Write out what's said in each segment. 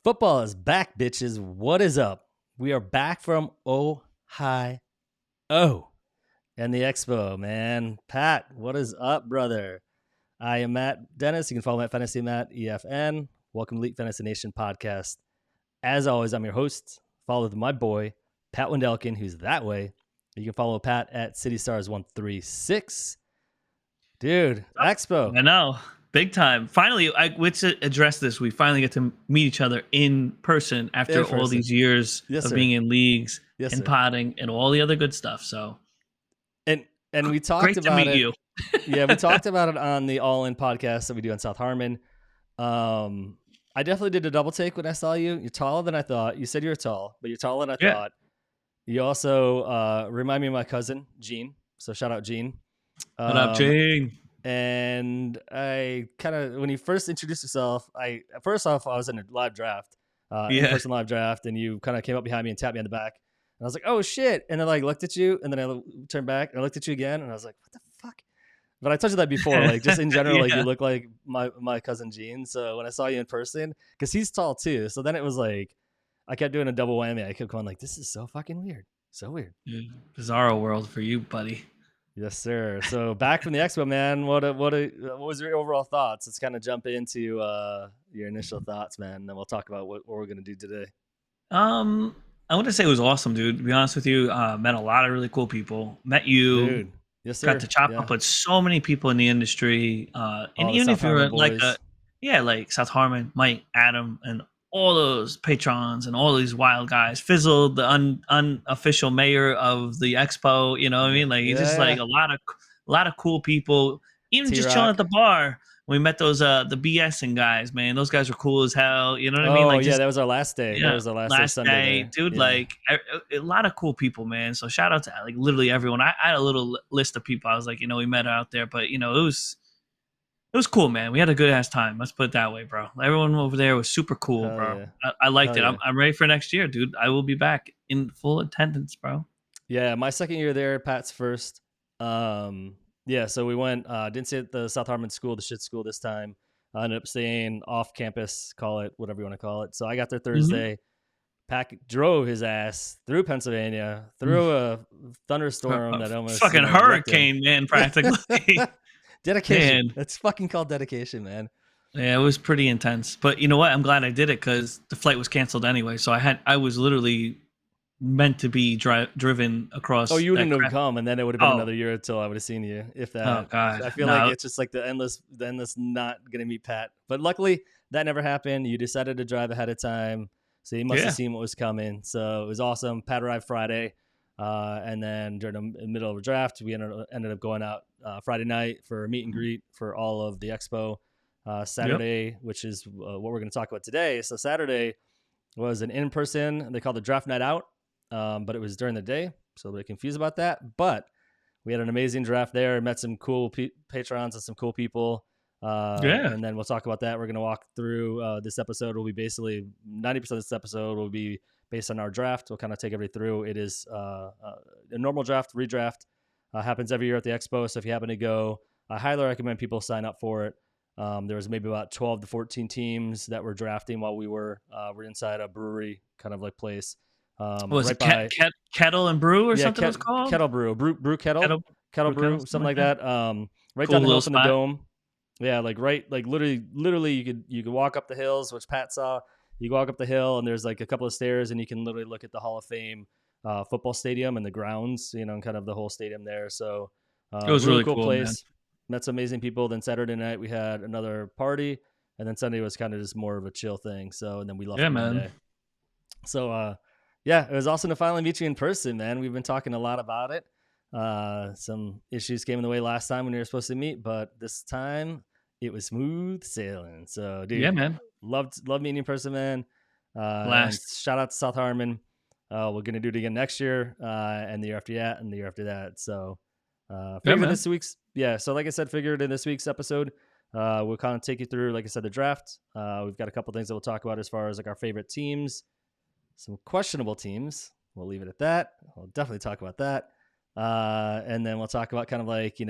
Football is back, bitches. What is up? We are back from Ohio and the Expo, man. Pat, what is up, brother? I am Matt Dennis. You can follow me at Fantasy Matt EFN. Welcome to Elite Fantasy Nation podcast. As always, I'm your host. Followed my boy, Pat Wendelken, who's that way. You can follow Pat at CityStars136. Dude, Expo. I know. Big time. Finally, let's address this. We finally get to meet each other in person after all these years of being in leagues and potting and all the other good stuff. So, and we talked great about to meet you. Yeah, we talked about it on the All In podcast that we do in South Harmon. I definitely did a double take when I saw you. You're taller than I thought. You said you were tall, but you're taller than I thought. You also remind me of my cousin, Gene. So shout out, Gene. What up, Gene? And I kind of, when you first introduced yourself, first off, I was in a live draft, in-person live draft, and you kind of came up behind me and tapped me on the back. And I was like, oh, shit. And then I looked at you, and then I turned back, and I looked at you again, and I was like, what the fuck? But I told you that before, like, just in general, like, you look like my cousin Gene. So when I saw you in person, because he's tall, too. So then it was like, I kept doing a double whammy. I kept going like, this is so fucking weird. So weird. Bizarro world for you, buddy. Yes, sir. So back from the Expo, man. What was your overall thoughts? Let's kind of jump into your initial thoughts, man. And then we'll talk about what we're gonna do today. I want to say it was awesome, dude. To be honest with you, met a lot of really cool people. Met you, dude. Yes, sir. Got to chop up with so many people in the industry. And even if you're like like South Harmon, Mike, Adam, and all those patrons and all these wild guys. Fizzle, the unofficial mayor of the Expo, you know what I mean? Like he's just like a lot of cool people. Even T-Rock. Just chilling at the bar. We met those the BSing guys, man. Those guys were cool as hell. You know what I mean? Like that was our last day. Yeah, that was our last day, dude. Yeah. Like a lot of cool people, man. So shout out to like literally everyone. I had a little list of people. I was like, we met out there, but it was cool, man. We had a good ass time. Let's put it that way, bro. Everyone over there was super cool, bro. Yeah. I liked it. Yeah. I'm ready for next year, dude. I will be back in full attendance, bro. Yeah, my second year there, Pat's first. So we went. Didn't stay at the South Harmon school, the shit school this time. I ended up staying off campus, call it whatever you want to call it. So I got there Thursday. Mm-hmm. Pat drove his ass through Pennsylvania, through a thunderstorm that almost fucking hurricane, man, practically. Dedication. It's fucking called dedication, man. Yeah, it was pretty intense. But you know what? I'm glad I did it because the flight was canceled anyway. So I was literally meant to be driven across. Oh, you wouldn't have come, and then it would have been another year until I would have seen you. If that. Oh God. I feel like it's just like the endless not gonna meet Pat. But luckily that never happened. You decided to drive ahead of time, so you must have seen what was coming. So it was awesome. Pat arrived Friday. And then during the middle of the draft, we ended up going out Friday night for a meet and greet for all of the Expo. Saturday, which is what we're going to talk about today. So Saturday was an in-person, they called it Draft Night Out, but it was during the day, so they're confused about that. But we had an amazing draft there, met some cool patrons and some cool people. And then we'll talk about that. We're going to walk through this episode. Will be basically 90% of this episode will be based on our draft. We'll kind of take everybody through. It is a normal draft, redraft. Happens every year at the Expo. So if you happen to go, I highly recommend people sign up for it. There was maybe about 12 to 14 teams that were drafting while we're inside a brewery kind of like place. Was right it Kettle and Brew or something it was called? Kettle Brew. Brew Kettle Brew, something like that. Right cool down the hill from the dome. Yeah, literally you could walk up the hills, which Pat saw. You walk up the hill and there's like a couple of stairs and you can literally look at the Hall of Fame football stadium and the grounds, and kind of the whole stadium there. So it was really cool place. Man. Met some amazing people. Then Saturday night we had another party, and then Sunday was kind of just more of a chill thing. So, and then we left Monday. So, it was awesome to finally meet you in person, man. We've been talking a lot about it. Some issues came in the way last time when we were supposed to meet, but this time it was smooth sailing. So, dude, yeah, man. Loved meeting in person, man. Shout out to South Harmon. We're gonna do it again next year, and the year after that, and the year after that. So, So like I said, figured in this week's episode, we'll kind of take you through, like I said, the draft. We've got a couple things that we'll talk about as far as like our favorite teams, some questionable teams. We'll leave it at that. We'll definitely talk about that, and then we'll talk about kind of like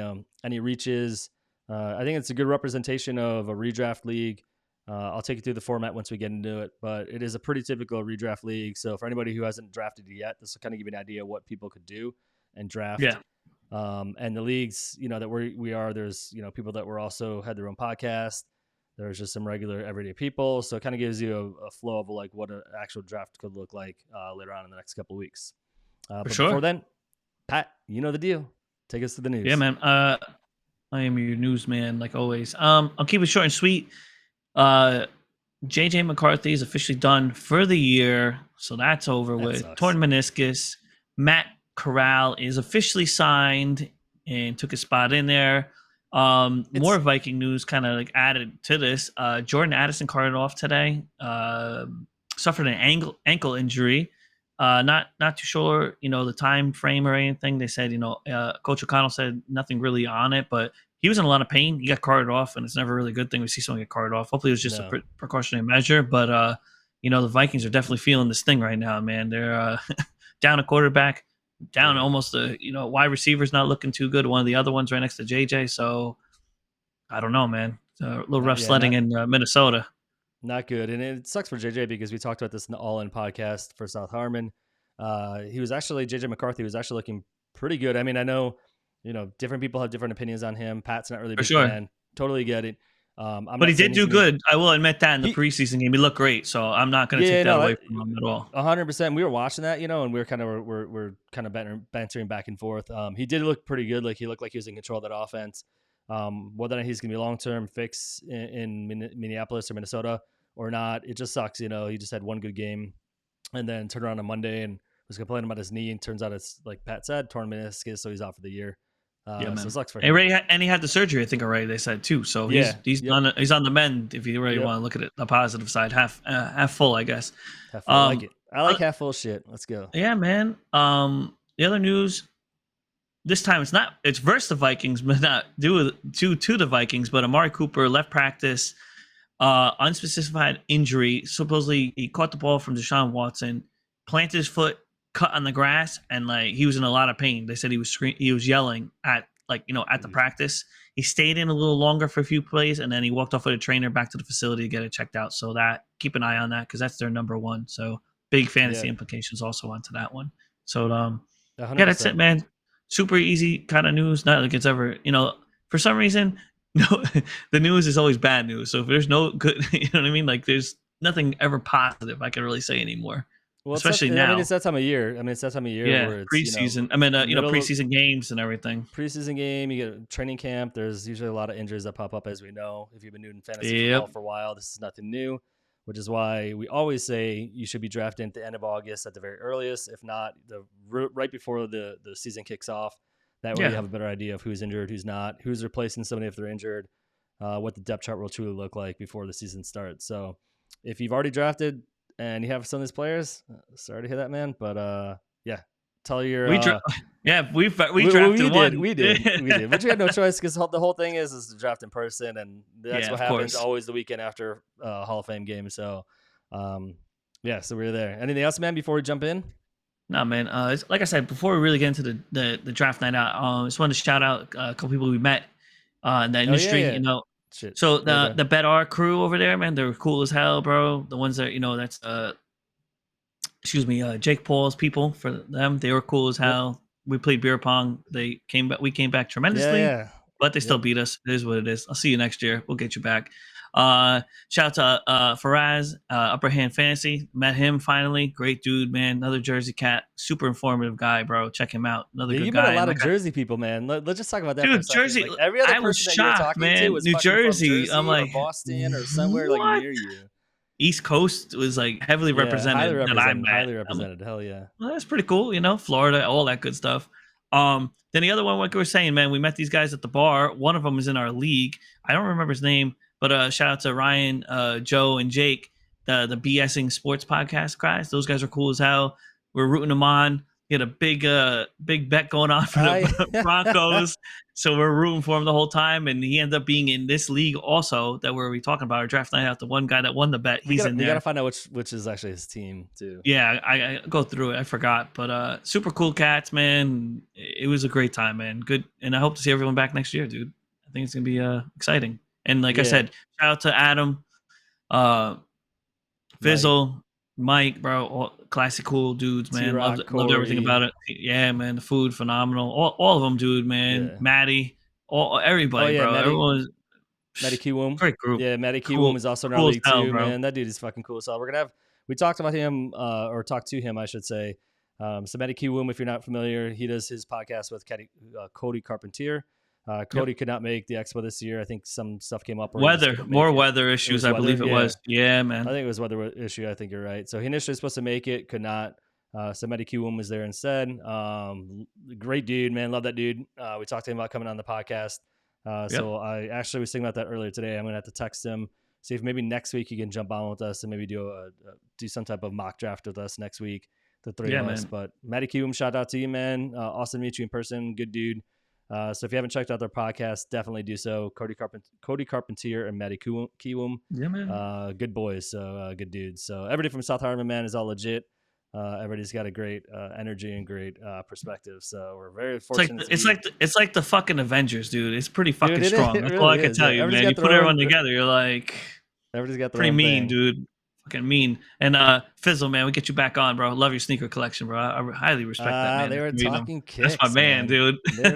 any reaches. I think it's a good representation of a redraft league. I'll take you through the format once we get into it, but it is a pretty typical redraft league. So for anybody who hasn't drafted yet, this will kind of give you an idea of what people could do and draft. Yeah. And the leagues, that we are, there's, people that were also had their own podcast. There's just some regular everyday people. So it kind of gives you a flow of like what an actual draft could look like later on in the next couple of weeks. But sure. Before then, Pat, you know the deal. Take us to the news. Yeah, man. I am your newsman, like always. I'll keep it short and sweet. JJ McCarthy is officially done for the year, so that's over with. Sucks. Torn meniscus. Matt Corral is officially signed and took a spot in there. More Viking news kind of like added to this. Jordan Addison carted off today. Suffered an ankle injury. Not too sure, the time frame or anything. They said, Coach O'Connell said nothing really on it, but he was in a lot of pain. He got carted off, and it's never really a good thing we see someone get carted off. Hopefully it was just a precautionary measure, but the Vikings are definitely feeling this thing right now, man. They're down a quarterback, down almost wide receiver's not looking too good. One of the other ones right next to JJ. So I don't know, man. It's a little rough sledding in Minnesota. Not good. And it sucks for JJ because we talked about this in the All In podcast for South Harmon. JJ McCarthy was actually looking pretty good. I mean, I know, different people have different opinions on him. Pat's not really a big fan. Totally get it. But he did do good. I will admit that in the preseason game, he looked great. So I'm not going to take that away from him at all. 100%. We were watching that, and we were kind of we're kind of bantering back and forth. He did look pretty good. Like he looked like he was in control of that offense. Whether or not he's going to be a long-term fix in Minneapolis or Minnesota or not, it just sucks. He just had one good game and then turned around on Monday and was complaining about his knee. And turns out it's like Pat said, torn meniscus, so he's out for the year. So it sucks for him. And he had the surgery, I think, already. They said too. So he's on the mend. If you really want to look at it, the positive side, half full, I guess. Half full, I like it. I like half full shit. Let's go. Yeah, man. The other news. This time it's versus the Vikings, but not due to the Vikings. But Amari Cooper left practice, unspecified injury. Supposedly he caught the ball from Deshaun Watson, planted his foot, cut on the grass, and like he was in a lot of pain. They said he was yelling at the practice. He stayed in a little longer for a few plays, and then he walked off with a trainer back to the facility to get it checked out. So keep an eye on that because that's their number one. So big fantasy implications also onto that one. So 100%. That's it, man. Super easy kind of news. Not like it's ever, for some reason, the news is always bad news. So if there's no good, you know what I mean? Like there's nothing ever positive I can really say anymore. Well, especially now. I mean, it's that time of year. Yeah, where it's preseason. Preseason games and everything. Preseason game, you get training camp. There's usually a lot of injuries that pop up, as we know. If you've been doing fantasy football for a while, this is nothing new. Which is why we always say you should be drafting at the end of August at the very earliest, if not right before the season kicks off. That way you have a better idea of who's injured, who's not, who's replacing somebody if they're injured, what the depth chart will truly look like before the season starts. So if you've already drafted and you have some of these players, sorry to hear that, man. But tell your we drafted one. We did. But you had no choice because the whole thing is to draft in person, and that's what happens always the weekend after Hall of Fame game. So, so we're there. Anything else, man? Before we jump in? No, man. Like I said, before we really get into the draft night out, I just wanted to shout out a couple people we met in the industry. Shit. So the BetR crew over there, man, they're cool as hell, bro. The ones that that's Jake Paul's people, for them, they were cool as hell. Yep. We played beer pong. We came back tremendously, but they still beat us. It is what it is. I'll see you next year. We'll get you back. Shout out to Faraz, Upper Hand Fantasy. Met him finally. Great dude, man. Another Jersey cat. Super informative guy, bro. Check him out. Another good guy. You met a lot of Jersey people, man. Let's just talk about that. Dude, for a second. Jersey. Like, every other person that you're talking to was New Jersey. I'm like Boston or somewhere like near you. East Coast was like heavily represented. Highly represented. Hell yeah. Well, that's pretty cool. Florida, all that good stuff. Then the other one, like we were saying, man, we met these guys at the bar. One of them is in our league. I don't remember his name, but shout out to Ryan, Joe, and Jake, the BSing Sports Podcast guys. Those guys are cool as hell. We're rooting them on. He had a big bet going on for the Broncos, so we're rooting for him the whole time. And he ended up being in this league also that we talking about our draft night out. The one guy that won the bet, he's in there. You got to find out which is actually his team too. Yeah, I go through it. I forgot, but super cool cats, man. It was a great time, man. Good, and I hope to see everyone back next year, dude. I think it's gonna be exciting. And like I said, shout out to Adam. Fizzle, Mike, bro, all classic cool dudes, man. T-Rock, Loved everything Corey. about it. Yeah, man, the food phenomenal. All of them, dude, man. Yeah. Maddie, Oh everybody, yeah, bro. Everyone was Matty Kiwoom. great group. Yeah, Matty Cool, Kiwoom is also in our cool as league hell, too, bro. man. That dude is fucking cool as hell. We talked about him, or talked to him, I should say. So Matty Kiwoom, if you're not familiar, he does his podcast with Cody Carpentier. Cody could not make the expo this year. I think some stuff came up where he just couldn't make it. Weather issues, I believe it was. Yeah, man. I think it was weather issue. I think you're right. So he initially was supposed to make it, could not. So Matty Kiwoom was there instead. Great dude, man. Love that dude. We talked to him about coming on the podcast. So I actually was thinking about that earlier today. I'm gonna have to text him, see if maybe next week he can jump on with us and maybe do some type of mock draft with us next week, the three of us. But Matty Kiwoom, shout out to you, man. Awesome to meet you in person. Good dude. So if you haven't checked out their podcast, definitely do so. Cody Carpentier and Matty Kiwoom. Yeah, man. Good boys. So good dudes. So everybody from South Harmon, man, is all legit. Everybody's got a great energy and great perspective, so we're very fortunate. It's like the fucking Avengers, dude. It's pretty fucking strong. That's really all I can tell you, man. You put everyone together, you're like, everybody's got their pretty own mean, thing. dude. Fucking mean. And Fizzle, man, we get you back on, bro. Love your sneaker collection, bro. I highly respect that, man. They were talking kicks. That's my man, dude. They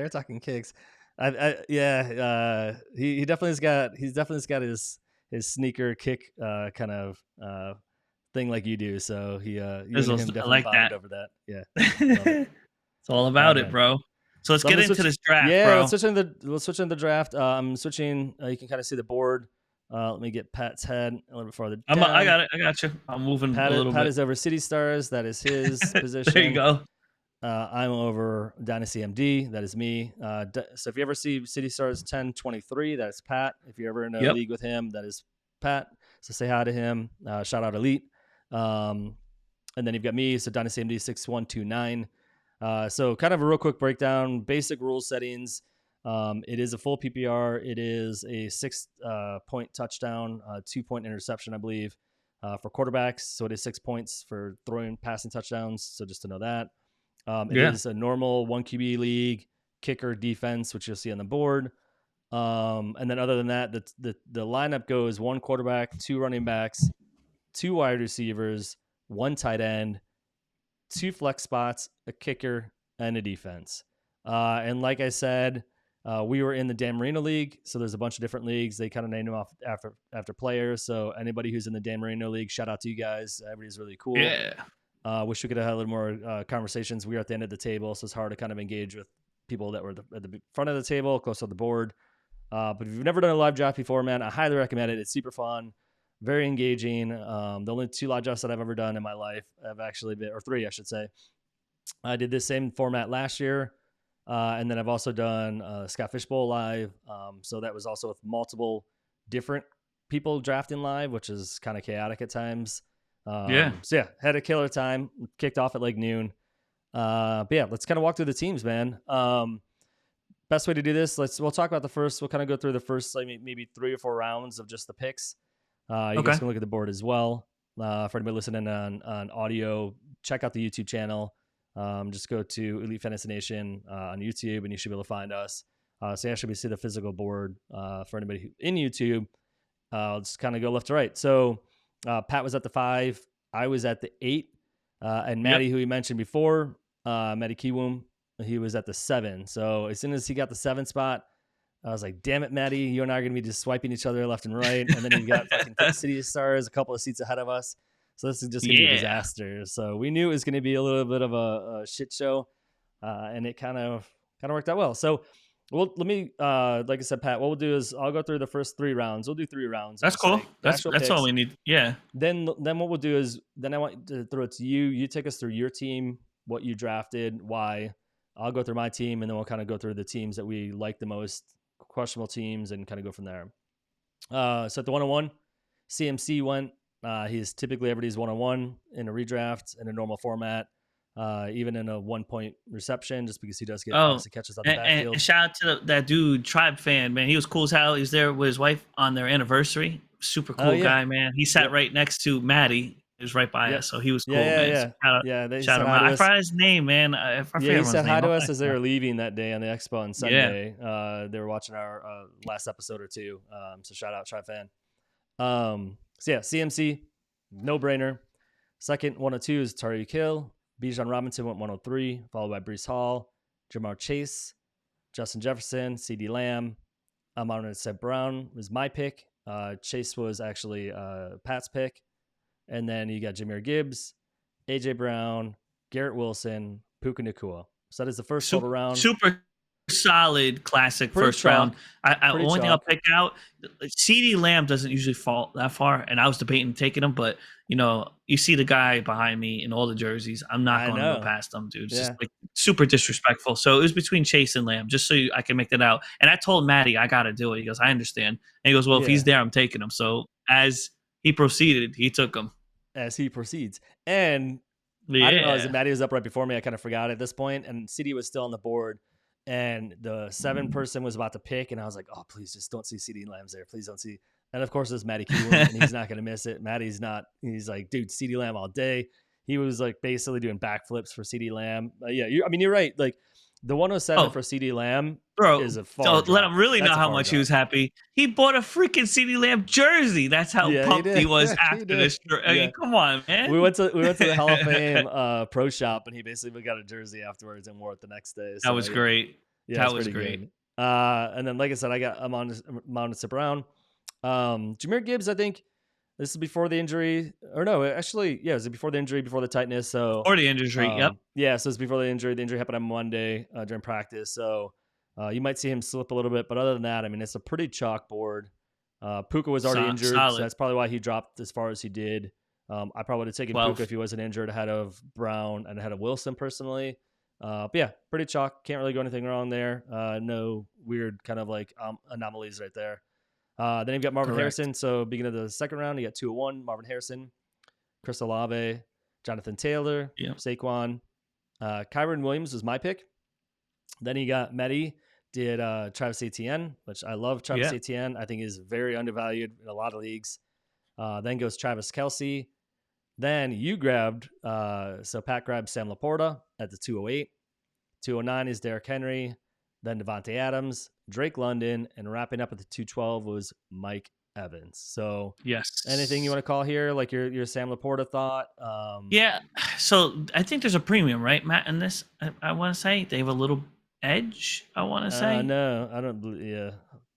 were talking kicks. He definitely's got his sneaker kick kind of thing like you do. So you and him definitely like that over that. Yeah. It's all about it, bro. So let's get into this draft, bro. Let's switch into the draft. I'm switching. You can kind of see the board. Let me get Pat's head a little bit farther down. I got you. I'm moving a little bit. Pat is over City Stars. That is his position. There you go. I'm over Dynasty MD. That is me. So if you ever see City Stars 1023, that's Pat. If you're ever in a league with him, that is Pat. So say hi to him. Shout out Elite. And then you've got me. So Dynasty MD 6129. So kind of a real quick breakdown. Basic rule settings. It is a full PPR. It is a 6-point touchdown, 2-point interception, I believe, for quarterbacks. So it is 6 points for throwing passing touchdowns. So just to know that. It is a normal 1 QB league, kicker, defense, which you'll see on the board. And then other than that, the lineup goes 1 quarterback, 2 running backs, 2 wide receivers, 1 tight end, 2 flex spots, a kicker, and a defense. And like I said, we were in the Dan Marino League, so there's a bunch of different leagues. They kind of named them off after players. So anybody who's in the Dan Marino League, shout out to you guys. Everybody's really cool. Yeah. Wish we could have had a little more conversations. We were at the end of the table, so it's hard to kind of engage with people that were at the front of the table, close to the board. But if you've never done a live draft before, man, I highly recommend it. It's super fun, very engaging. The only 2 live drafts that I've ever done in my life have actually been, or 3, I should say. I did this same format last year. And then I've also done Scott Fishbowl live. So that was also with multiple different people drafting live, which is kind of chaotic at times. So had a killer time. Kicked off at like noon. But yeah, let's kind of walk through the teams, man. Best way to do this, we'll talk about we'll kind of go through the first like maybe 3 or 4 rounds of just the picks. You guys can look at the board as well. For anybody listening on audio, check out the YouTube channel. Just go to Elite Fantasy Nation on YouTube, and you should be able to find us. So you actually see the physical board for anybody in YouTube. I'll just kind of go left to right. So Pat was at the 5. I was at the 8. And Matty, who we mentioned before, Matty Kiwoom, he was at the 7. So as soon as he got the 7 spot, I was like, damn it, Matty, you and I are going to be just swiping each other left and right. And then you've got fucking City Stars a couple of seats ahead of us. So this is just going to be a disaster. So we knew it was going to be a little bit of a shit show. And it kind of worked out well. So let me, like I said, Pat, what we'll do is I'll go through the first 3 rounds. We'll do 3 rounds. That's cool. That's all we need. Yeah. Then what we'll do is I want to throw it to you. You take us through your team, what you drafted, why. I'll go through my team, and then we'll kind of go through the teams that we like the most, questionable teams, and kind of go from there. So at the 101, CMC went. He's typically everybody's 101 in a redraft in a normal format, even in a 1-point reception, just because he does get obviously catches on the backfield. And shout out to that dude, Tribe fan, man. He was cool as hell. He was there with his wife on their anniversary. Super cool guy, man. He sat right next to Maddie. He was right by us, so he was cool, man. Shout out. I forgot his name, man. He said hi to us as they were leaving that day on the expo on Sunday. They were watching our last episode or 2. So shout out Tribe fan. So yeah, CMC, no brainer. Second 102 is Tariq Hill. Bijan Robinson went 103, followed by Breece Hall, Jamar Chase, Justin Jefferson, CeeDee Lamb. Amon St. Brown was my pick. Chase was actually Pat's pick. And then you got Jahmyr Gibbs, AJ Brown, Garrett Wilson, Puka Nacua. So that is the first total round. Super solid classic Pretty first chalk. round. Only thing I'll pick out, CeeDee Lamb doesn't usually fall that far, and I was debating taking him, but you see the guy behind me in all the jerseys. I'm not going to go past him, dude. It's just like super disrespectful. So it was between Chase and Lamb, just so I can make that out. And I told Maddie I got to do it. He goes, I understand. And he goes, well, if he's there, I'm taking him. So as he proceeded, he took him. As he proceeds. And I didn't realize that Maddie was up right before me. I kind of forgot at this point, and CD was still on the board. And the 7 person was about to pick, and I was like, oh, please just don't see CeeDee Lamb's there. Please don't see. And of course, it's Matty Keelan, and he's not going to miss it. Maddie's not. He's like, dude, CeeDee Lamb all day. He was like basically doing backflips for CeeDee Lamb. You're right. Like the 107 for CeeDee Lamb is a far let him really know how much he was happy. He bought a freaking CeeDee Lamb jersey. That's how pumped he was after this. I mean, come on, man. We went to the Hall of Fame pro shop, and he basically got a jersey afterwards and wore it the next day. So, that was great. Yeah, that was great. And then, like I said, I got Amon St. Brown. Jahmyr Gibbs, I think this is before the injury. Or no, actually, yeah, it was before the injury, before the tightness. So before the injury, yep. Yeah, so it's before the injury. The injury happened on Monday during practice. So you might see him slip a little bit. But other than that, I mean, it's a pretty chalk board. Puka was already injured, so that's probably why he dropped as far as he did. I probably would have taken Puka if he wasn't injured ahead of Brown and ahead of Wilson personally. But yeah, pretty chalk. Can't really go anything wrong there. No weird kind of like anomalies right there. Then you've got Marvin Harrison. So beginning of the second round, you got 201, Marvin Harrison, Chris Olave, Jonathan Taylor, Saquon. Kyron Williams was my pick. Then you got Mehdi, did Travis Etienne, which I love Travis Etienne. I think is very undervalued in a lot of leagues. Then goes Travis Kelce. Then you grabbed, so Pat grabbed Sam Laporta at the 208. 209 is Derrick Henry. Then Devontae Adams, Drake London, and wrapping up at the 212 was Mike Evans. So, anything you want to call here, like your Sam Laporta thought? Yeah. So I think there's a premium, right, Matt? In this, I want to say they have a little edge. I want to say. No, I don't. Yeah.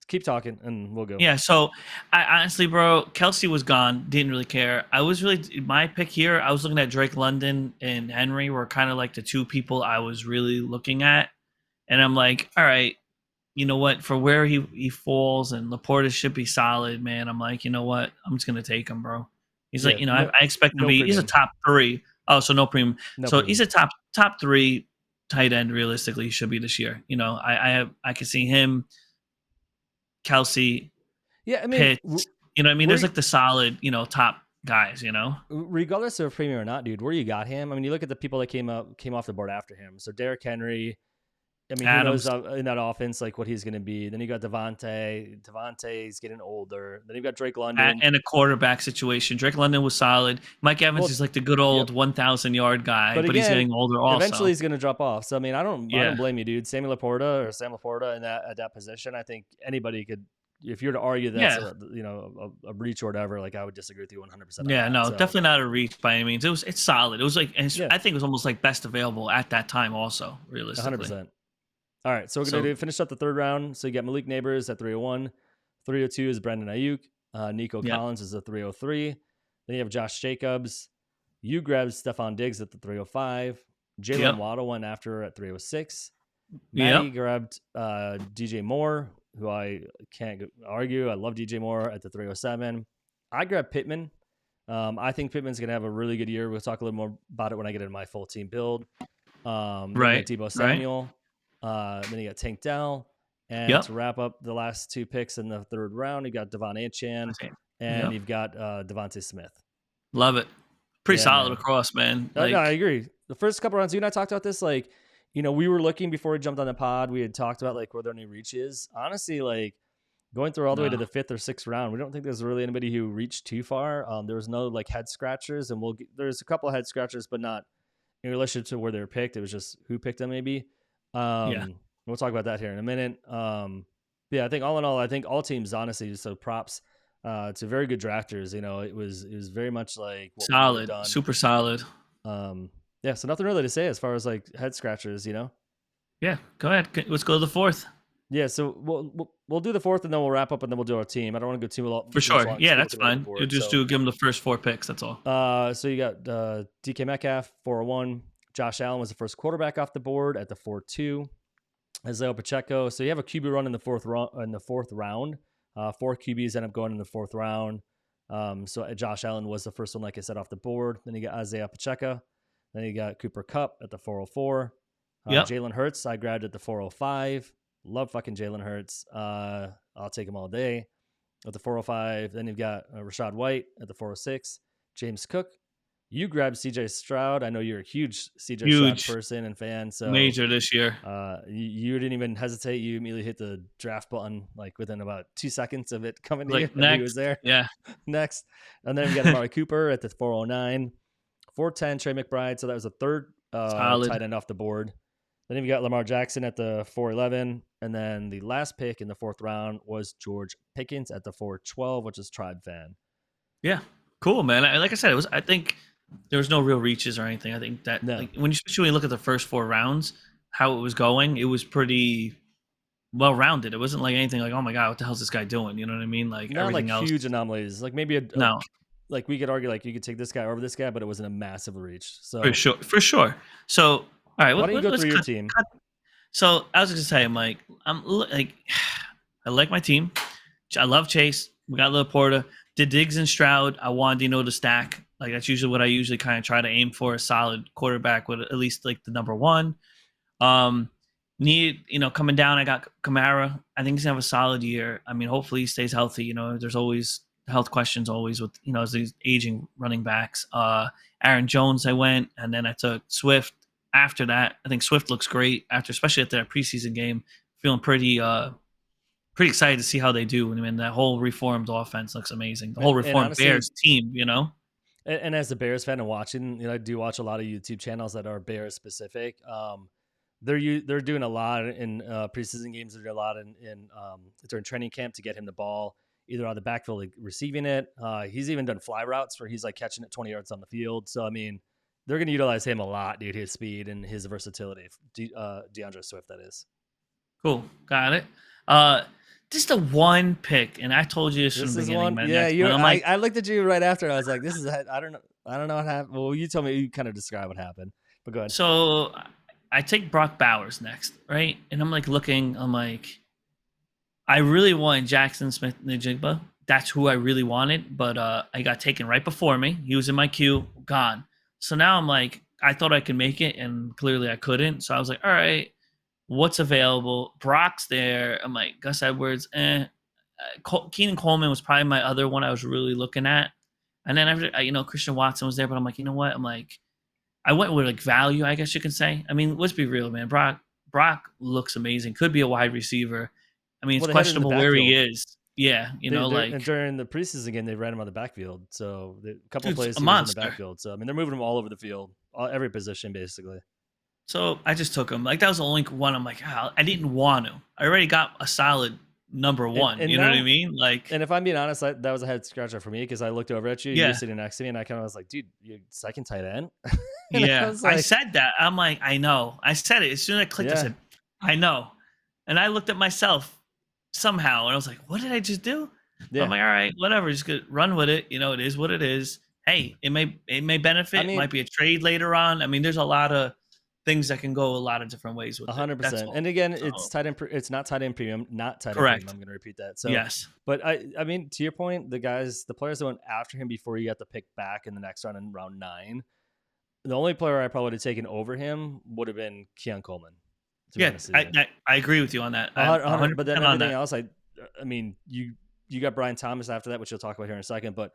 Keep talking, and we'll go. Yeah. So, I honestly, bro, Kelce was gone. Didn't really care. I was really my pick here. I was looking at Drake London and Henry were kind of like the two people I was really looking at. And I'm like, all right, you know what? For where he falls and Laporta should be solid, man. I'm like, you know what? I'm just gonna take him, bro. He's like, I expect him to be. Premium. He's a top 3. Oh, so no premium. He's a top 3 tight end. Realistically, he should be this year. I can see him, Kelce. Yeah, I mean, Pitts, you know what I mean? There's like the solid, top guys. Regardless of premium or not, dude, where you got him? I mean, you look at the people that came off the board after him. So Derrick Henry. I mean, Adams. Who knows in that offense, like what he's going to be. Then you got Devontae. Devontae's getting older. Then you got Drake London. And a quarterback situation. Drake London was solid. Mike Evans is like the good old 1,000-yard guy, but again, he's getting older also. Eventually he's going to drop off. So, I mean, I don't blame you, dude. Sam Laporta at that position, I think anybody could, if you were to argue that's a reach or whatever, like I would disagree with you 100%. Yeah, definitely not a reach by any means. It's solid. It was like, I think it was almost like best available at that time also, realistically. 100%. All right, so we're going to finish up the third round. So you got Malik Neighbors at 301. 302 is Brandon Ayuk. Nico Collins is a 303. Then you have Josh Jacobs. You grabbed Stephon Diggs at the 305. Jalen Waddle went after at 306. Matty grabbed DJ Moore, who I can't argue. I love DJ Moore at the 307. I grabbed Pittman. I think Pittman's going to have a really good year. We'll talk a little more about it when I get into my full team build. Deebo Samuel. Then you got Tank Dell. And to wrap up the last 2 picks in the third round, you got Devon Achane and you've got Devontae Smith. Love it. Pretty solid across, man. No, I agree. The first couple rounds, you and I talked about this, like, we were looking before we jumped on the pod. We had talked about like where there any reaches. Honestly, like going through all the way to the 5th or 6th round, we don't think there's really anybody who reached too far. There was no like head scratchers, and there's a couple of head scratchers, but not in relation to where they were picked. It was just who picked them, maybe. We'll talk about that here in a minute. I think all in all, I think all teams, honestly, so props. to very good drafters. It was very much like what we would have Solid, done. super solid. Yeah, so nothing really to say as far as like head scratchers. Yeah, go ahead. Let's go to the fourth. Yeah, so we'll do the fourth, and then we'll wrap up, and then we'll do our team. I don't want to go too long. For sure. Long, yeah, that's fine. Board, You'll just give them the first 4 picks. That's all. So you got DK Metcalf, 401. Josh Allen was the first quarterback off the board at the 4-2. Isaiah Pacheco. So you have a QB run in the fourth round. 4 QBs end up going in the 4th round. So Josh Allen was the first one, like I said, off the board. Then you got Isaiah Pacheco. Then you got Cooper Kupp at the 404. Jalen Hurts, I grabbed at the 405. Love fucking Jalen Hurts. I'll take him all day. At the 405, then you've got Rashad White at the 406. James Cook. You grabbed CJ Stroud. I know you're a huge CJ Stroud person and fan. So major this year. You didn't even hesitate. You immediately hit the draft button like within about 2 seconds of it coming to you. Next. He was there. Yeah. Next. And then we got Amari Cooper at the 409. 410, Trey McBride. So that was the third tight end off the board. Then you got Lamar Jackson at the 411. And then the last pick in the 4th round was George Pickens at the 412, which is Tribe fan. Yeah. Cool, man. Like I said, I think there was no real reaches or anything. I think that especially when you look at the first 4 rounds, how it was going, it was pretty well rounded. It wasn't like anything like, oh my God, what the hell's this guy doing? You know what I mean? Like not everything like else. Huge anomalies. Like maybe like we could argue like you could take this guy over this guy, but it wasn't a massive reach. So for sure. So all right, why don't you go through your team? So I was gonna say, Mike, I'm like, I like my team. I love Chase. We got Laporta. Did Diggs and Stroud. I wanted to stack. Like that's usually what I usually kind of try to aim for, a solid quarterback with at least like the number 1. Coming down, I got Kamara. I think he's gonna have a solid year. I mean, hopefully he stays healthy. There's always health questions always with as these aging running backs. Aaron Jones I went, and then I took Swift. After that, I think Swift looks great especially after that preseason game. Feeling pretty excited to see how they do. I mean, that whole reformed offense looks amazing. The whole reformed honestly, Bears team, And as a Bears fan and watching, I do watch a lot of YouTube channels that are Bears specific. They're doing a lot in preseason games. They're doing a lot in during training camp to get him the ball either out of the backfield, like receiving it. He's even done fly routes where he's like catching it 20 yards on the field. So I mean, they're going to utilize him a lot, dude. His speed and his versatility. DeAndre Swift, that is. Cool, got it. Just the one pick, and I told you this from the beginning. One, yeah, I looked at you right after. I was like, "This is I don't know what happened." Well, you tell me. You kind of describe what happened, but go ahead. So I take Brock Bowers next, right? And I'm like looking. I'm like, I really wanted Jackson Smith-Njigba. That's who I really wanted, but I got taken right before me. He was in my queue, gone. So now I'm like, I thought I could make it, and clearly I couldn't. So I was like, all right, what's available? Brock's there. I'm like, Gus Edwards, Keenan Coleman was probably my other one I was really looking at. And then after, Christian Watson was there, but I'm like, you know what? I'm like, I went with like value, I guess you can say. I mean, let's be real, man. Brock looks amazing. Could be a wide receiver. I mean, it's questionable where he is. Yeah, and during the preseason game, they ran him on the backfield. So a couple of plays he was in the backfield. So I mean, they're moving him all over the field, every position basically. So I just took him. Like that was the only one. I'm like, I didn't want to. I already got a solid number 1. And you know what I mean? Like, and if I'm being honest, that was a head scratcher for me because I looked over at you. You were sitting next to me, and I kind of was like, dude, you're second tight end. Yeah, I said that. I'm like, I know. I said it as soon as I clicked. I said, I know. And I looked at myself somehow, and I was like, what did I just do? Yeah. I'm like, all right, whatever, just run with it. It is what it is. Hey, it may benefit. It might be a trade later on. I mean, there's a lot of things that can go a lot of different ways with 100%. And again, it's tight end. It's not tight end premium, not tight end Correct. premium. I'm going to repeat that. So yes, but I mean, to your point, the players that went after him before you got the pick back in the next round in round 9, the only player I probably would have taken over him would have been Keon Coleman. Yeah, I agree with you on that. 100%. But then everything else, I mean, you got Brian Thomas after that, which you'll talk about here in a second. But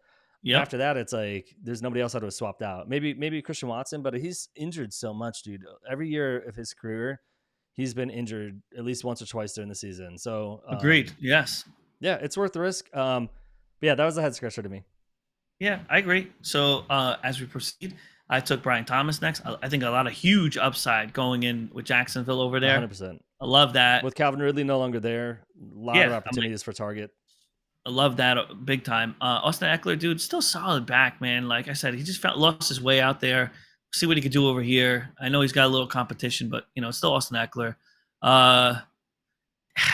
after that, it's like there's nobody else that was swapped out. Maybe Christian Watson, but he's injured so much, dude. Every year of his career, he's been injured at least once or twice during the season. So agreed. Yes. Yeah, it's worth the risk. But yeah, that was a head scratcher to me. Yeah, I agree. So as we proceed, I took Brian Thomas next. I think a lot of huge upside going in with Jacksonville over there. 100%. I love that. With Calvin Ridley no longer there, a lot of opportunities for target. I love that big time. Austin Eckler, dude, still solid back, man. Like I said, he just lost his way out there. See what he could do over here. I know he's got a little competition, but it's still Austin Eckler. I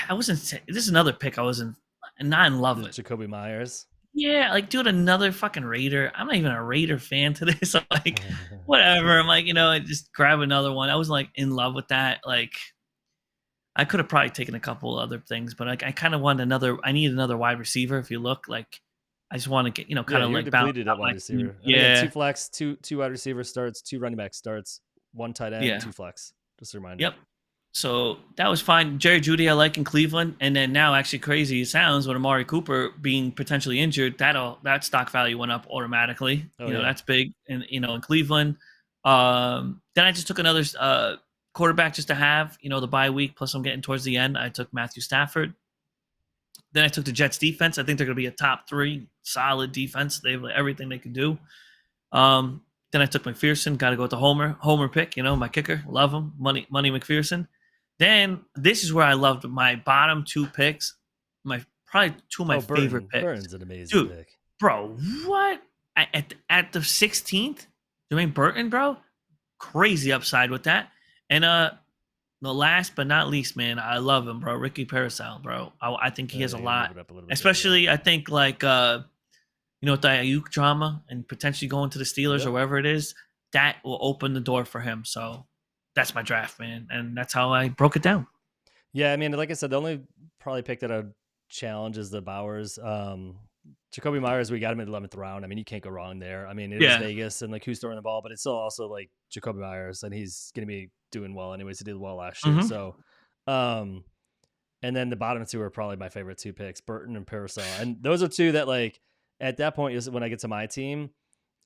wasn't. This is another pick I wasn't not in love with. Jacoby Myers. Yeah, like, dude, another fucking Raider. I'm not even a Raider fan today, so like, whatever. I'm like, just grab another one. I was like in love with that. Like, I could have probably taken a couple other things, but I kind of want another. I need another wide receiver. If you look, like, I just want to get kind of like depleted at wide receiver. Yeah, 2 flex, two wide receiver starts, 2 running back starts, 1 tight end, 2 flex. Just a reminder. Yep. So that was fine. Jerry Jeudy I like in Cleveland, and then now, actually, crazy it sounds, with Amari Cooper being potentially injured, that stock value went up automatically. That's big, and in Cleveland. Then I just took another quarterback just to have the bye week. Plus, I'm getting towards the end. I took Matthew Stafford. Then I took the Jets defense. I think they're going to be a top 3 solid defense. They have everything they can do. Then I took McPherson. Got to go with the Homer pick. My kicker. Love him. Money McPherson. Then this is where I loved my bottom 2 picks. Probably 2 of my favorite picks. Burton's an amazing pick. Bro, what? At the 16th, Jermaine Burton, bro, crazy upside with that. And the last but not least, man, I love him, bro. Ricky Parasol, bro. I think he has a lot. Especially, I think, like, with the Ayuk drama and potentially going to the Steelers or wherever it is, that will open the door for him. So that's my draft, man. And that's how I broke it down. Yeah, I mean, like I said, the only probably pick that I would challenge is the Bowers. Jacoby Myers, we got him in the 11th round. I mean, you can't go wrong there. I mean, it is Vegas and like who's throwing the ball, but it's still also like Jacoby Myers, and he's going to be doing well anyways. He did well last year. So, and then the bottom 2 are probably my favorite 2 picks, Burton and Parasol. And those are 2 that, like, at that point is when I get to my team,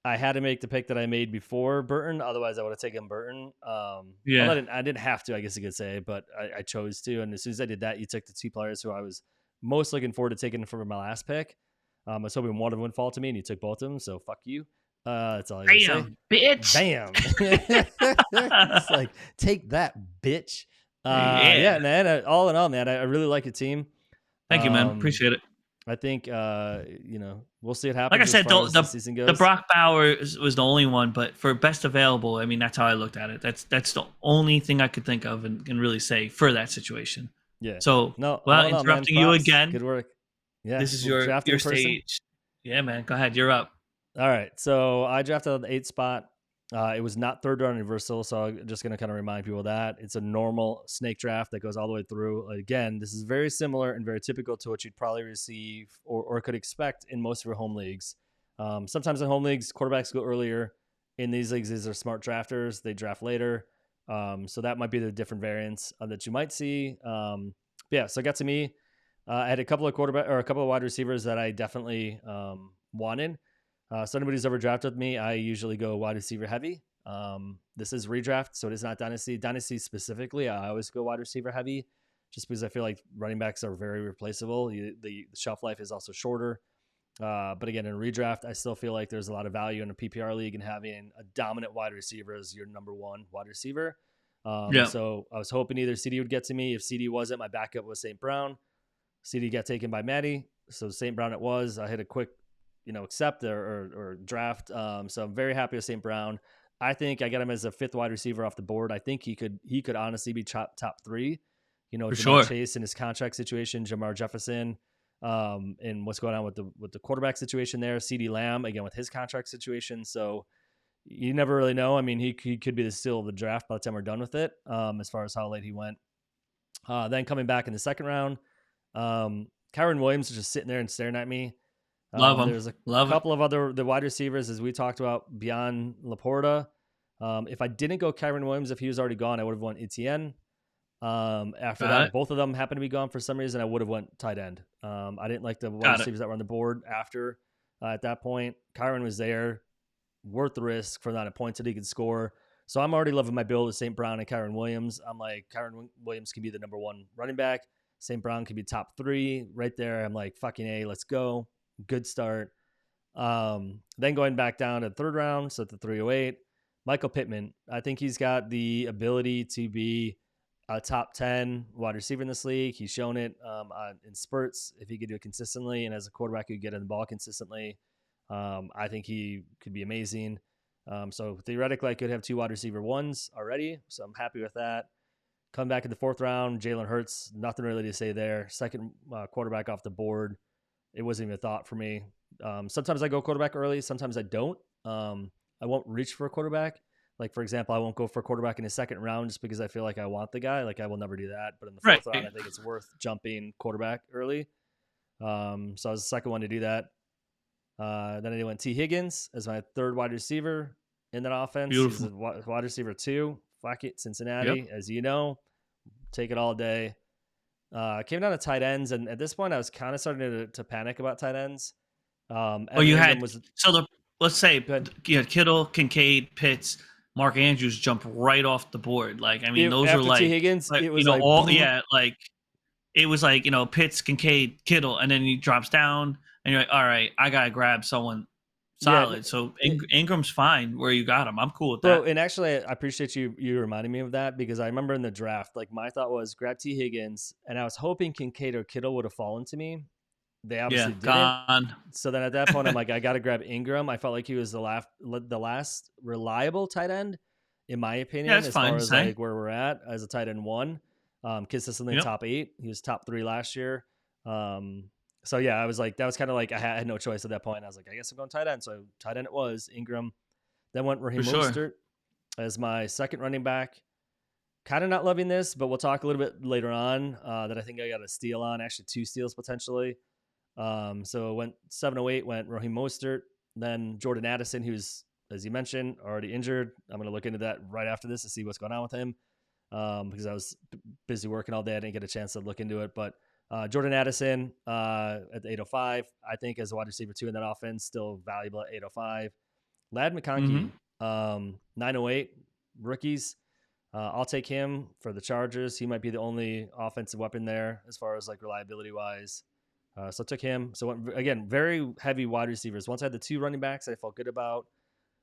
I had to make the pick that I made before Burton. Otherwise, I would have taken Burton. I didn't have to, I guess you could say, but I chose to. And as soon as I did that, you took the 2 players who I was most looking forward to taking for my last pick. I was hoping one of them would fall to me, and you took both of them. So fuck you. That's all I gotta say. Bitch. Bam. It's like, take that, bitch. Man. All in all, man, I really like your team. Thank you, man. Appreciate it. I think we'll see what happens. Like I said, the Brock Bowers was the only one, but for best available, I mean, that's how I looked at it. That's the only thing I could think of and can really say for that situation. Yeah. So interrupting you again. Good work. Yeah. This is your stage. Yeah, man. Go ahead. You're up. All right. So I drafted on the 8th spot. It was not 3rd round universal, so I'm just going to kind of remind people that it's a normal snake draft that goes all the way through. Again, this is very similar and very typical to what you'd probably receive or could expect in most of your home leagues. Sometimes in home leagues, quarterbacks go earlier. In these leagues, these are smart drafters. They draft later. So that might be the different variants that you might see. So it got to me. I had a couple of wide receivers that I definitely wanted. So anybody who's ever drafted with me, I usually go wide receiver heavy. This is redraft, so it is not dynasty. Dynasty specifically, I always go wide receiver heavy, just because I feel like running backs are very replaceable. The shelf life is also shorter. But again, in redraft, I still feel like there's a lot of value in a PPR league and having a dominant wide receiver as your number 1 wide receiver. So I was hoping either CD would get to me. If CD wasn't, my backup was St. Brown. CD got taken by Maddie, so St. Brown it was. I hit a quick, accept or draft. So I'm very happy with St. Brown. I think I got him as a 5th wide receiver off the board. I think he could honestly be top 3. Jamar Chase and his contract situation, Jamar Jefferson, and what's going on with the quarterback situation there. CeeDee Lamb again with his contract situation. So you never really know. I mean, he could be the steal of the draft by the time we're done with it. As far as how late he went. Then coming back in the 2nd round. Kyren Williams is just sitting there and staring at me. Love him. There's a couple of the wide receivers, as we talked about, beyond Laporta. If I didn't go Kyren Williams, if he was already gone, I would have won Etienne. After that, both of them happened to be gone for some reason. I would have went tight end. I didn't like the wide receivers that were on the board after. At that point, Kyren was there, worth the risk for not a point that he could score. So I'm already loving my build with St. Brown and Kyren Williams. I'm like, Kyren Williams can be the number 1 running back. St. Brown could be top 3 right there. I'm like, fucking A, let's go. Good start. Then going back down to the 3rd round, so at the 308, Michael Pittman. I think he's got the ability to be a top 10 wide receiver in this league. He's shown it in spurts. If he could do it consistently, and as a quarterback who could get in the ball consistently, I think he could be amazing. So theoretically, I could have 2 wide receiver ones already. So I'm happy with that. Come back in the 4th round, Jalen Hurts, nothing really to say there. Second quarterback off the board. It wasn't even a thought for me. Sometimes I go quarterback early. Sometimes I don't. I won't reach for a quarterback. Like, for example, I won't go for a quarterback in the 2nd round just because I feel like I want the guy. Like, I will never do that. But in the 4th round, I think it's worth jumping quarterback early. So I was the second one to do that. Then I went T. Higgins as my 3rd wide receiver in that offense. Beautiful. He's a wide receiver 2. Fuck it, Cincinnati, as you know. Take it all day. Came down to tight ends, and at this point, I was kind of starting to panic about tight ends. You had let's say you had Kittle, Kincaid, Pitts, Mark Andrews jump right off the board. Like, I mean, those were like T. Higgins. It was it was like, Pitts, Kincaid, Kittle, and then he drops down, and you're like, all right, I gotta grab someone solid. Yeah, so Ingram's fine where you got him. I'm cool with that. And actually, I appreciate you reminding me of that, because I remember in the draft, like, my thought was grab T. Higgins, and I was hoping Kincaid or Kittle would have fallen to me. They obviously didn't. Gone. So then at that point, I'm like, I got to grab Ingram. I felt like he was the last reliable tight end, in my opinion, as far as like where we're at as a tight end 1, consistently top 8. He was top 3 last year. So yeah, I was like, that was kind of like I had no choice at that point. I was like, I guess I'm going tight end. So tight end it was, Ingram. Then went Raheem Mostert as my 2nd running back. Kind of not loving this, but we'll talk a little bit later on that I think I got a steal on, actually 2 steals potentially. So it went 708, went Raheem Mostert, then Jordan Addison, who's, as you mentioned, already injured. I'm going to look into that right after this to see what's going on with him, because I was busy working all day. I didn't get a chance to look into it, but Jordan Addison at the 805, I think as a wide receiver 2 in that offense, still valuable at 805. Ladd McConkey, 908 rookies. I'll take him for the Chargers. He might be the only offensive weapon there as far as like reliability wise. So I took him. So again, very heavy wide receivers. Once I had the 2 running backs I felt good about,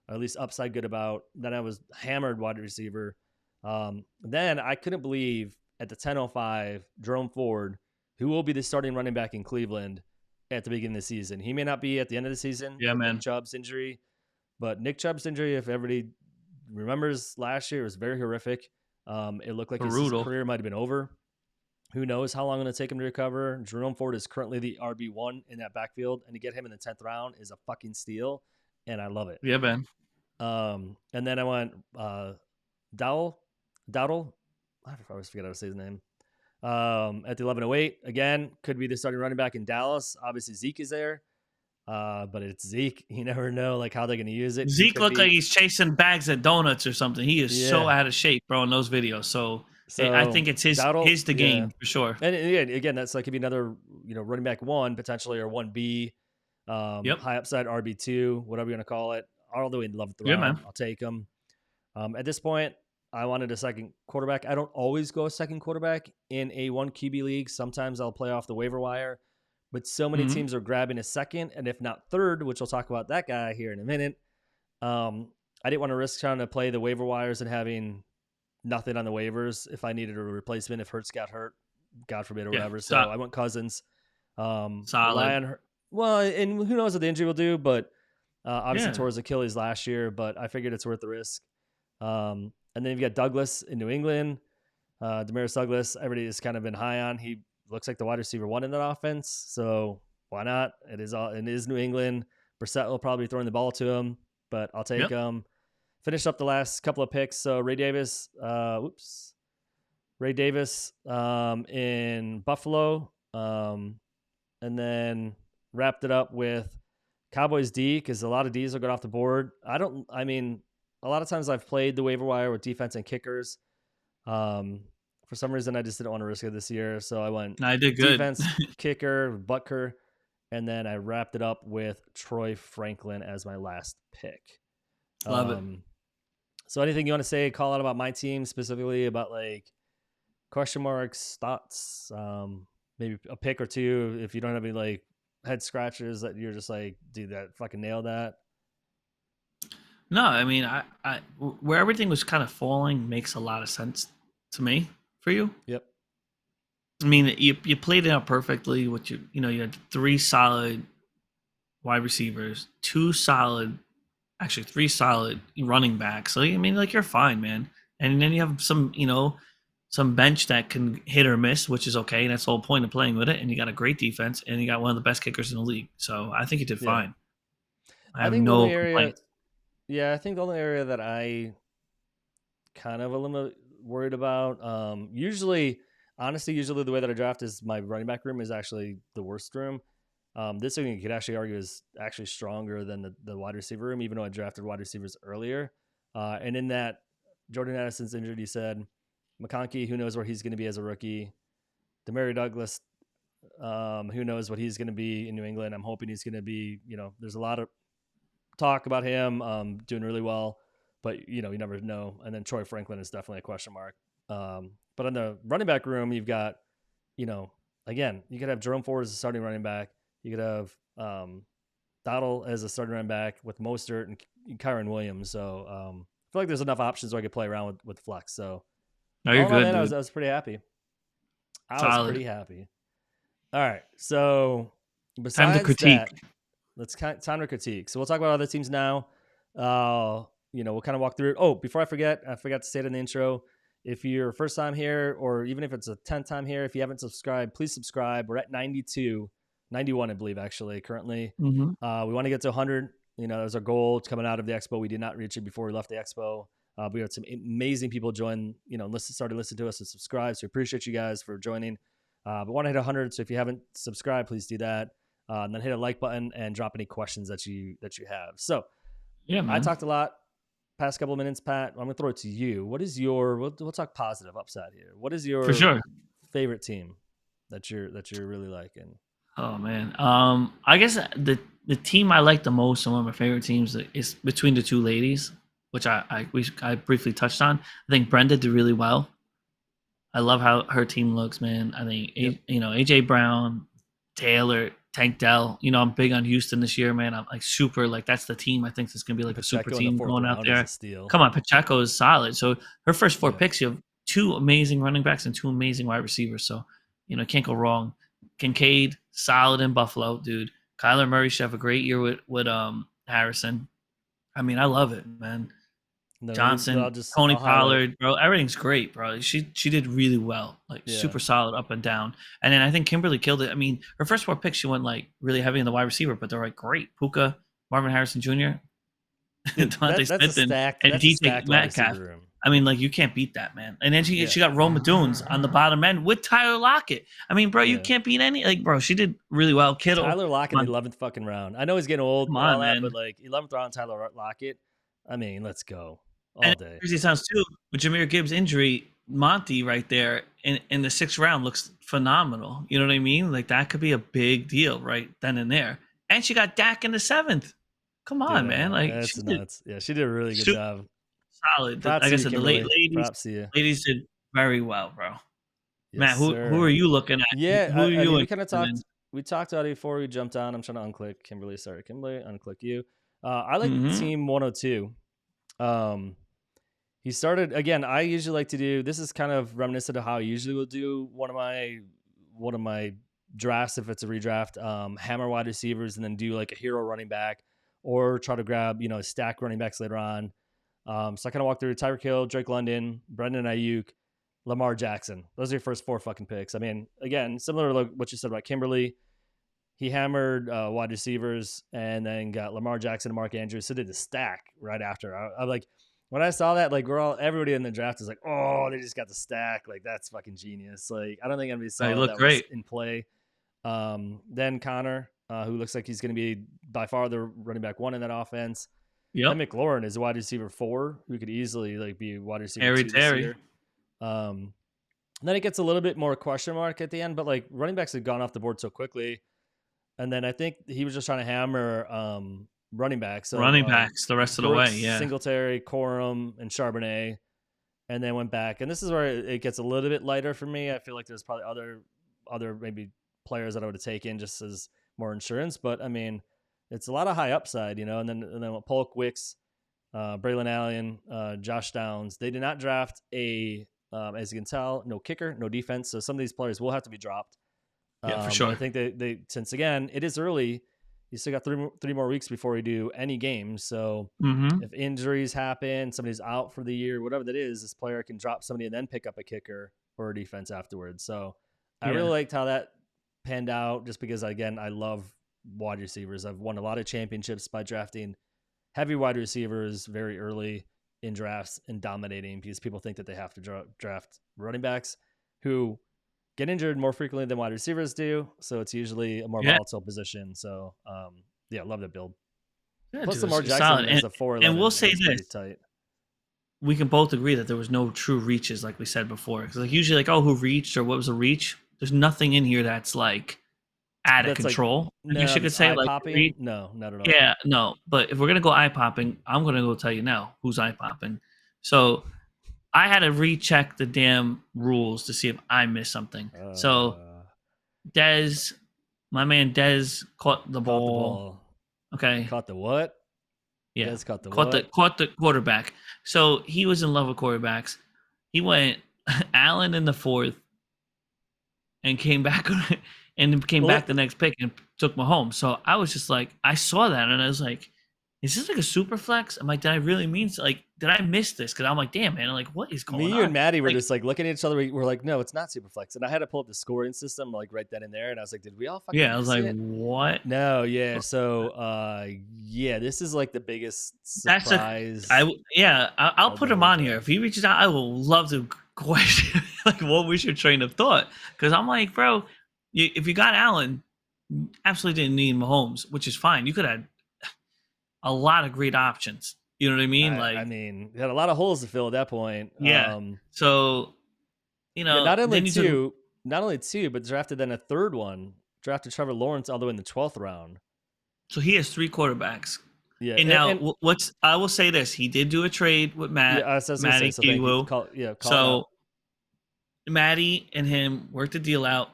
or at least upside good about, then I was hammered wide receiver. Then I couldn't believe at the 10:05, Jerome Ford, who will be the starting running back in Cleveland at the beginning of the season. He may not be at the end of the season. Yeah, man. Nick Chubb's injury. But Nick Chubb's injury, if everybody remembers last year, it was very horrific. It looked like his career might have been over. Who knows how long it's going to take him to recover? Jerome Ford is currently the RB1 in that backfield, and to get him in the 10th round is a fucking steal, and I love it. Yeah, man. And then I went Dowdle. I always forget how to say his name. At the 1108, again, could be the starting running back in Dallas. Obviously, Zeke is there, but it's Zeke. You never know like how they're going to use it. Zeke looked like he's chasing bags of donuts or something. He is so out of shape, bro, in those videos. So I think it's his the game for sure. And again, that's like could be another running back 1 potentially, or 1B, high upside RB2, whatever you want to call it. All the way in 11th round, man. I'll take him. At this point, I wanted a second quarterback. I don't always go a second quarterback in a 1 QB league. Sometimes I'll play off the waiver wire, but so many teams are grabbing a second, and if not third, which we'll talk about that guy here in a minute. I didn't want to risk trying to play the waiver wires and having nothing on the waivers if I needed a replacement, if Hurts got hurt, God forbid, or whatever. So I went Cousins. Solid. Well, and who knows what the injury will do, but obviously tore his Achilles last year, but I figured it's worth the risk. And then you've got Douglas in New England. Demaris Douglas, everybody has kind of been high on. He looks like the wide receiver 1 in that offense, so why not? It is New England. Brissett will probably be throwing the ball to him, but I'll take him. Finish up the last couple of picks. So Ray Davis in Buffalo, and then wrapped it up with Cowboys D, because a lot of Ds will go off the board. A lot of times I've played the waiver wire with defense and kickers. For some reason, I just didn't want to risk it this year, so I went I did good. Defense, kicker, Butker, and then I wrapped it up with Troy Franklin as my last pick. Love it. So anything you want to say, call out about my team, specifically about like question marks, thoughts, maybe a pick or 2 if you don't have any like head scratches that you're just like, dude, that fucking nailed that. No, I mean, I where everything was kind of falling makes a lot of sense to me for you. Yep. I mean, you played it out perfectly. With you had 3 solid wide receivers, 3 solid running backs. So I mean, like you're fine, man. And then you have some bench that can hit or miss, which is okay. That's the whole point of playing with it. And you got a great defense, and you got one of the best kickers in the league. So I think you did fine. I I have think the no only area, complaints. I think the only area that I kind of a little worried about, honestly, usually the way that I draft is my running back room is actually the worst room. This thing you could actually argue is actually stronger than the wide receiver room, even though I drafted wide receivers earlier. And in that, Jordan Addison's injured, he said. McConkey, who knows where he's going to be as a rookie. Demary Douglas, who knows what he's going to be in New England. I'm hoping he's going to be, there's a lot of talk about him doing really well, but, you never know. And then Troy Franklin is definitely a question mark. But in the running back room, you've got, again, you could have Jerome Ford as a starting running back. You could have Dowdle as a starting running back with Mostert and Kyron Williams. So I feel like there's enough options where I could play around with flex. So No, you're good, man, dude. I was pretty happy. Solid. Was pretty happy. All right. So time to critique. Time to critique. So we'll talk about other teams now. We'll kind of walk through it. Oh, before I forgot to say it in the intro. If you're first time here, or even if it's a 10th time here, if you haven't subscribed, please subscribe. We're at 91, I believe, actually, currently. Mm-hmm. We want to get to 100. That was our goal coming out of the expo. We did not reach it before we left the expo. We had some amazing people join, started listening to us and subscribe. So we appreciate you guys for joining. But want to hit 100. So if you haven't subscribed, please do that. And then hit a like button and drop any questions that you have. So yeah, man. I talked a lot past couple of minutes, Pat. I'm gonna throw it to you. What is your? We'll talk positive upside here. What is your for sure favorite team that you're really liking? Oh man, I guess the team I like the most and one of my favorite teams is between the 2 ladies, which I briefly touched on. I think Brenda did really well. I love how her team looks, man. I think AJ Brown, Taylor, Tank Dell. I'm big on Houston this year, man. I'm like super that's the team. I think it's gonna be like Pacheco a super team going out there. Steal. Come on, Pacheco is solid. So her first 4 picks, you have 2 amazing running backs and 2 amazing wide receivers. So can't go wrong. Kincaid, solid in Buffalo, dude. Kyler Murray should have a great year with Harrison. I mean, I love it, man. No, Johnson, Tony Pollard, bro, everything's great, bro. She did really well, super solid up and down. And then I think Kimberly killed it. I mean, her first 4 picks, she went really heavy in the wide receiver, but they're great. Puka, Marvin Harrison Jr., Devontae Smith, and DJ Metcalf. I mean, you can't beat that, man. And then she got Roma Dunes on the bottom end with Tyler Lockett. I mean, bro, you can't beat any. Bro, she did really well. Kittle, Tyler Lockett in the 11th fucking round. I know he's getting old, come on, man. but 11th round Tyler Lockett. I mean, let's go all day. Crazy sounds too. With Jahmyr Gibbs' injury, Monty right there in the 6th round looks phenomenal. You know what I mean? That could be a big deal right then and there. And she got Dak in the 7th. Come on, man! That's nuts. Yeah, she did a really good job. Solid. Like I said, the ladies did very well, bro. Yes, Matt, who are you looking at? Yeah, who are you? We kind of talked. We talked about it before we jumped on. I'm trying to unclick Kimberly. Sorry, Kimberly. Unclick you. I like Team 102. He started again. I usually like to do. This is kind of reminiscent of how I usually will do one of my drafts if it's a redraft. Hammer wide receivers and then do a hero running back, or try to grab stack running backs later on. So I kind of walked through Tyreek Hill, Drake London, Brendan Ayuk, Lamar Jackson. Those are your first 4 fucking picks. I mean, again, similar to what you said about Kimberly. He hammered wide receivers and then got Lamar Jackson and Mark Andrews. So did the stack right after. I'm like, when I saw that, everybody in the draft is like, oh, they just got the stack. That's fucking genius. I don't think anybody saw that was in play. Then Connor, who looks like he's going to be by far the running back 1 in that offense. Yep. Then McLaurin is wide receiver 4, who could easily be wide receiver 2 this year. Then it gets a little bit more question mark at the end, but running backs had gone off the board so quickly. And then I think he was just trying to hammer running backs. So, running backs the rest of the way, yeah. Singletary, Corum, and Charbonnet. And then went back. And this is where it gets a little bit lighter for me. I feel like there's probably other maybe players that I would have taken just as more insurance. But, I mean, it's a lot of high upside, And then Polk, Wicks, Braylon Allen, Josh Downs. They did not draft a As you can tell, no kicker, no defense. So some of these players will have to be dropped. Yeah, for sure. I think they since again it is early, you still got three more weeks before we do any games. So if injuries happen, somebody's out for the year, whatever that is, this player can drop somebody and then pick up a kicker or a defense afterwards. So I really liked how that panned out, just because again I love wide receivers. I've won a lot of championships by drafting heavy wide receivers very early in drafts and dominating, because people think that they have to draft running backs who get injured more frequently than wide receivers do. So it's usually a more volatile position. So love that build. Yeah, plus dude, Lamar Jackson is a 4-11. And we'll say this. Tight. We can both agree that there was no true reaches, like we said before. Because like usually, like, oh, who reached or what was a reach? There's nothing in here that's like out of control. Like, I guess you could say like popping. No, not at all. Yeah, no. But if we're gonna go eye popping, I'm gonna go tell you now who's eye popping. So I had to recheck the damn rules to see if I missed something. So my man Dez caught the ball. Okay. Caught the what? Yeah. Dez caught the quarterback. So he was in love with quarterbacks. He went Allen in the 4th and came back the next pick and took Mahomes. So I was just like, I saw that and I was like, is this like a super flex? I'm like, did I really mean like, did I miss this? Because I'm like, damn, man, like, what is going on? Me and Maddie were just like looking at each other. We're like, no, it's not super flex. And I had to pull up the scoring system like right then and there. And I was like, did we all fucking I was like, it? what? No, yeah. So this is like the biggest surprise. I'll put him on here. If he reaches out, I will love to question like what was your train of thought. Because I'm like, bro, if you got Allen, absolutely didn't need Mahomes, which is fine. You could have a lot of great options. You know what I mean? You had a lot of holes to fill at that point. Yeah. So, not only two, but drafted then a third one. Drafted Trevor Lawrence all the way in the 12th round. So he has 3 quarterbacks. Yeah. And I will say this: he did do a trade with Matt. Yeah, Matty Kiwu. So Matty and him worked the deal out.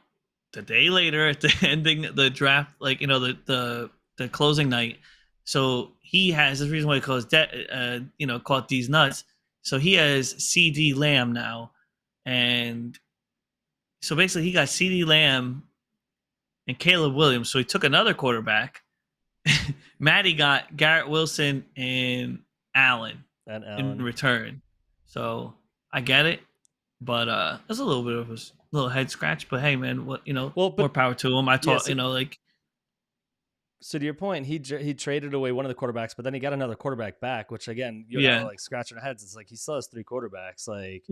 The day later, at the ending the draft, like the closing night. So he has this reason why he calls caught these nuts. So he has CD Lamb now, and so basically he got CD Lamb and Caleb Williams. So he took another quarterback. Matty got Garrett Wilson and Allen in return. So I get it, but there's a little bit of a little head scratch. But hey, man, more power to him. I thought So to your point, he traded away one of the quarterbacks, but then he got another quarterback back, which again, like scratching our heads. It's like he still has 3 quarterbacks. Like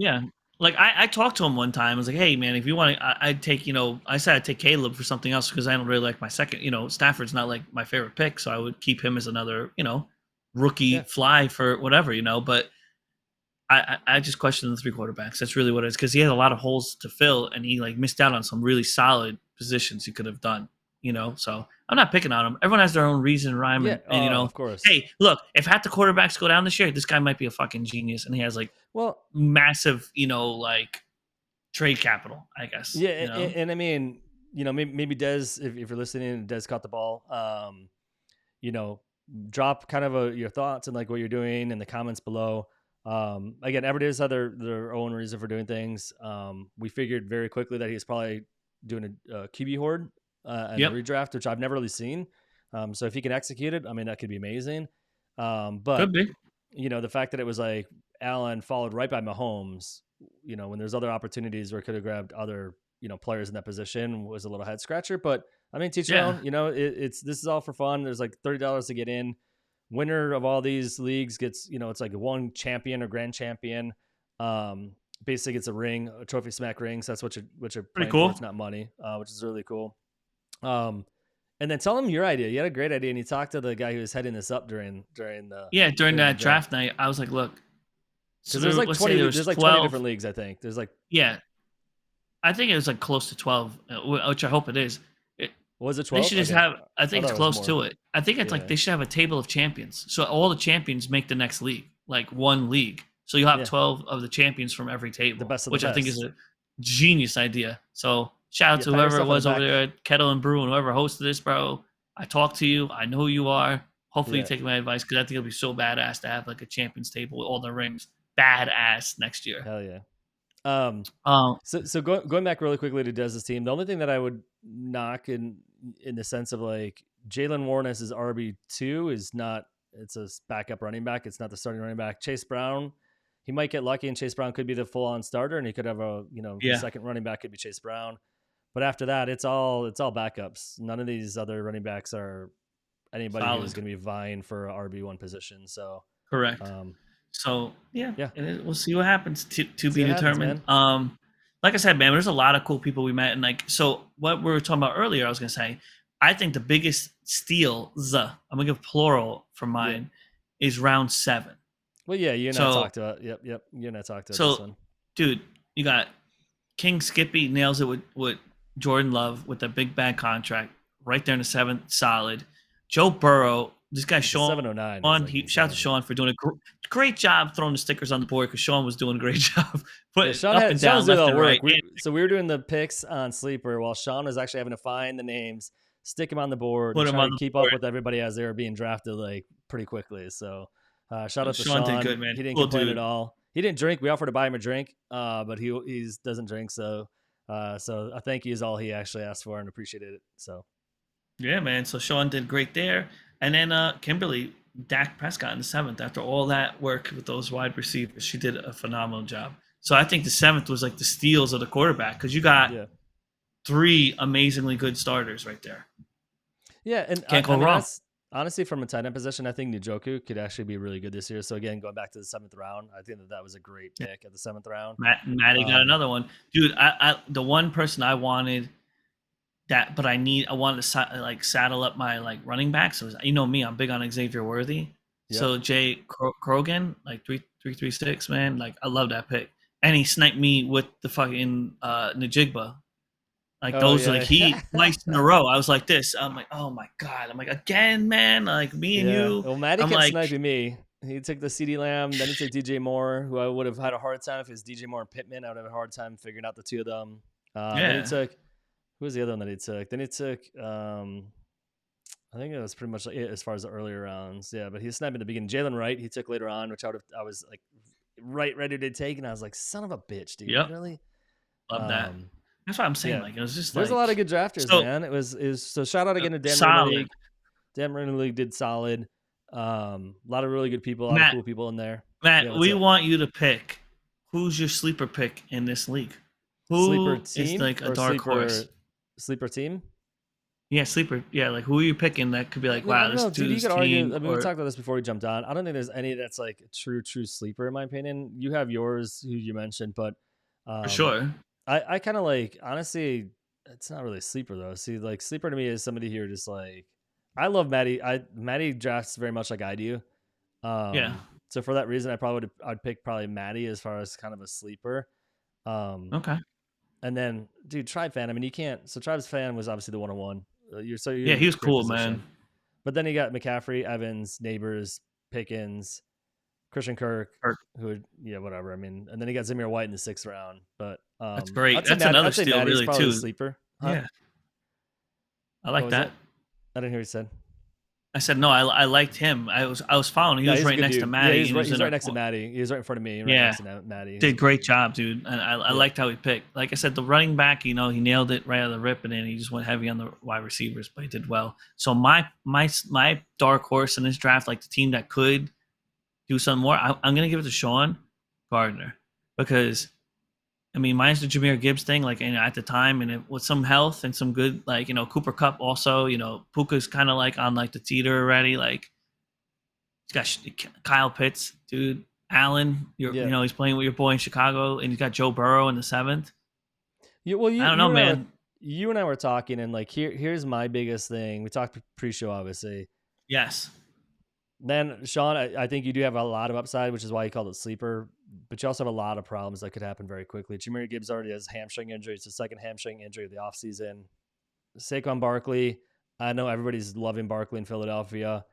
like I talked to him one time. I was like, hey man, if you want, I'd take I said I'd take Caleb for something else because I don't really like my second. Stafford's not like my favorite pick, so I would keep him as another rookie fly for whatever. But I just question the 3 quarterbacks. That's really what it is, because he had a lot of holes to fill and he like missed out on some really solid positions he could have done. So I'm not picking on him. Everyone has their own reason, rhyme, and of course. Hey, look, if half the quarterbacks go down this year, this guy might be a fucking genius, and he has massive, like trade capital, I guess. Yeah, and I mean, maybe Dez, if you're listening, Dez caught the ball. Drop kind of your thoughts and like what you're doing in the comments below. Again, everybody's had their own reason for doing things. We figured very quickly that he's probably doing a QB hoard. And the redraft, which I've never really seen. So if he can execute it, I mean, that could be amazing. But could be. The fact that it was like Allen followed right by Mahomes, when there's other opportunities where it could have grabbed other, players in that position, was a little head scratcher. But I mean, teach your own. This is all for fun. There's like $30 to get in. Winner of all these leagues gets, it's like one champion or grand champion. Basically gets a ring, a trophy smack ring. So that's what you're playing for. It's not money, which is really cool. And then tell him your idea. You had a great idea, and you talked to the guy who was heading this up during that draft night. I was like, look, because there's like 20, there's like 20 different leagues. I think there's like I think it was like close to 12, which I hope it is. Was it 12? They should just have. I think it's close to it. I think it's like they should have a table of champions, so all the champions make the next league, like one league. So you'll have 12 of the champions from every table, the best of which the I think best. is a genius idea. So shout out to whoever it was over there at Kettle and Brew and whoever hosted this, bro. I talked to you. I know who you are. Hopefully you take my advice, because I think it'll be so badass to have like a champions table with all the rings. Badass next year. Hell yeah. So going back really quickly to Dez's team, the only thing that I would knock in the sense of like Jalen Warren as his RB2 is not, it's a backup running back. It's not the starting running back. Chase Brown, he might get lucky and Chase Brown could be the full on starter and he could have the second running back could be Chase Brown. But after that, it's all backups. None of these other running backs are anybody who's going to be vying for RB1 position. So correct. So we'll see what happens to be determined. Like I said, man, there's a lot of cool people we met, and like so what we were talking about earlier. I was gonna say, I think the biggest steals, I'm gonna give plural for mine, is round 7. Well, yeah, you and I talked about. Yep, you and I talked about this one. Dude, you got King Skippy nails it with Jordan Love with the big bad contract right there in the 7th, solid. Joe Burrow. This guy Sean, 709. Shout out to Sean for doing a great job throwing the stickers on the board because Sean was doing a great job. But Sean was doing all the work. So we were doing the picks on Sleeper while Sean was actually having to find the names, stick them on the board, and try to keep up with everybody as they were being drafted like pretty quickly. So shout out to Sean. Did good, man. He didn't complain at all. He didn't drink. We offered to buy him a drink, but he doesn't drink. So a thank you is all he actually asked for and appreciated it. So yeah, man. So Sean did great there. And then Kimberly, Dak Prescott in the 7th. After all that work with those wide receivers, she did a phenomenal job. So I think the 7th was like the steals of the quarterback because you got 3 amazingly good starters right there. Yeah, and can't go wrong. Honestly, from a tight end position, I think Njoku could actually be really good this year. So again, going back to the 7th round, I think that was a great pick at the 7th round. Matty got another one, dude. I the one person I wanted. But I wanted to like saddle up my like running back. So you know me, I'm big on Xavier Worthy. Yep. So Jay Krogan, like 336, man, like I love that pick. And he sniped me with the fucking Najigba. Like he twice in a row. I was like this. I'm like, oh my god. I'm like again, man. Like me and you. Well, Matty kept sniping me. He took the CeeDee Lamb, then he took DJ Moore, who I would have had a hard time if it was DJ Moore and Pittman. I would have a hard time figuring out the two of them. Then he took. Who was the other one that he took? Then he took, I think it was pretty much like it as far as the earlier rounds. Yeah, but he sniped in the beginning. Jalen Wright, he took later on, which I was like ready to take, and I was like, son of a bitch, dude. Yep. Really? Love that. That's what I'm saying. Like it was just there's a lot of good drafters, man. It was so shout out again to Dan Marino League. Dan Marino League did solid. A lot of really good people, a lot of cool people in there. Matt, we want you to pick who's your sleeper pick in this league. Who sleeper team is like a dark horse? Sleeper team? Yeah, sleeper. Yeah, like who are you picking that could be like, wow, this dude's team. Argue, I mean, we talked about this before we jumped on. I don't think there's any that's like a true sleeper in my opinion. You have yours, who you mentioned, but for sure. I kind of like, honestly, it's not really a sleeper though. See, like sleeper to me is somebody here just like, I love Matty. Matty drafts very much like I do. So for that reason, I'd pick probably Matty as far as kind of a sleeper. Okay. And then, dude, Tribe Fan. I mean, you can't. So Tribe's Fan was obviously the 101. Yeah, he was cool, position. Man. But then you got McCaffrey, Evans, Neighbors, Pickens, Christian Kirk, who, whatever. I mean, and then he got Zamir White in the 6th round. But that's great. That's another steal, really, too. Sleeper. Huh? Yeah, I like that. I didn't hear what you said. I said no. I liked him. I was following. He was right next to Matty. Yeah, he's right next to Matty. He was right in front of me. Next to Matty. Did a great job, dude. And I liked how he picked. Like I said, the running back, he nailed it right out of the rip, and then he just went heavy on the wide receivers, but he did well. So my dark horse in this draft, like the team that could do something more, I'm gonna give it to Sean Gardner because. I mean, mine's the Jahmyr Gibbs thing, like at the time, and with some health and some good, like Cooper Kupp also, Puka's kind of like on like the teeter already. Like he's got Kyle Pitts, dude, Allen. He's playing with your boy in Chicago, and he's got Joe Burrow in the 7th. I don't know, man. You and I were talking, and like here's my biggest thing. We talked pre-show, obviously. Yes. Then Sean, I think you do have a lot of upside, which is why you called it sleeper. But you also have a lot of problems that could happen very quickly. Jahmyr Gibbs already has hamstring injury. It's the second hamstring injury of the offseason. Saquon Barkley, I know everybody's loving Barkley in Philadelphia.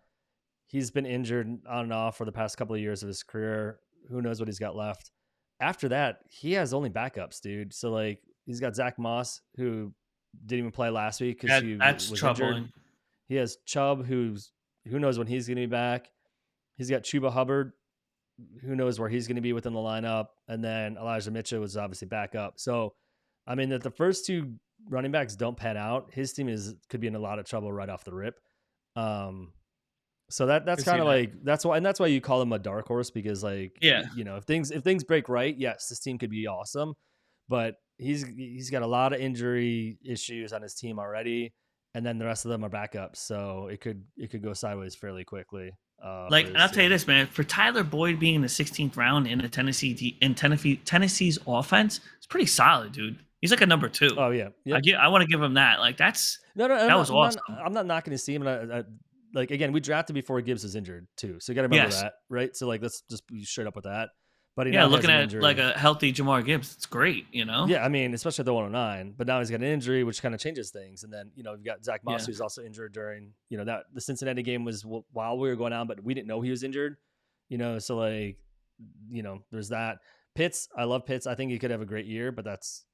He's been injured on and off for the past couple of years of his career. Who knows what he's got left. After that, he has only backups, dude. So, like, he's got Zach Moss, who didn't even play last week because he was troubling. Injured. He has Chubb, who knows when he's going to be back. He's got Chuba Hubbard, who knows where he's going to be within the lineup. And then Elijah Mitchell was obviously back up. So, I mean, that the first two running backs don't pan out, his team could be in a lot of trouble right off the rip. So that's kind of like, that's why you call him a dark horse, because like, if things break right, yes, this team could be awesome, but he's got a lot of injury issues on his team already. And then the rest of them are backups. So it could go sideways fairly quickly. And I'll tell you this, man, for Tyler Boyd being in the 16th round in Tennessee's offense, it's pretty solid, dude. He's like a number 2. Oh yeah. I want to give him that. Like that was awesome. I'm not knocking his team. And like, again, we drafted before Gibbs was injured too. So you got to remember that, right? So like, let's just be straight up with that. But looking at like a healthy Jamar Gibbs, it's great, Yeah, I mean, especially at the 109. But now he's got an injury, which kind of changes things. And then we've got Zach Moss, who's also injured during that the Cincinnati game was while we were going on, but we didn't know he was injured. So like there's that. Pitts, I love Pitts. I think he could have a great year, but that's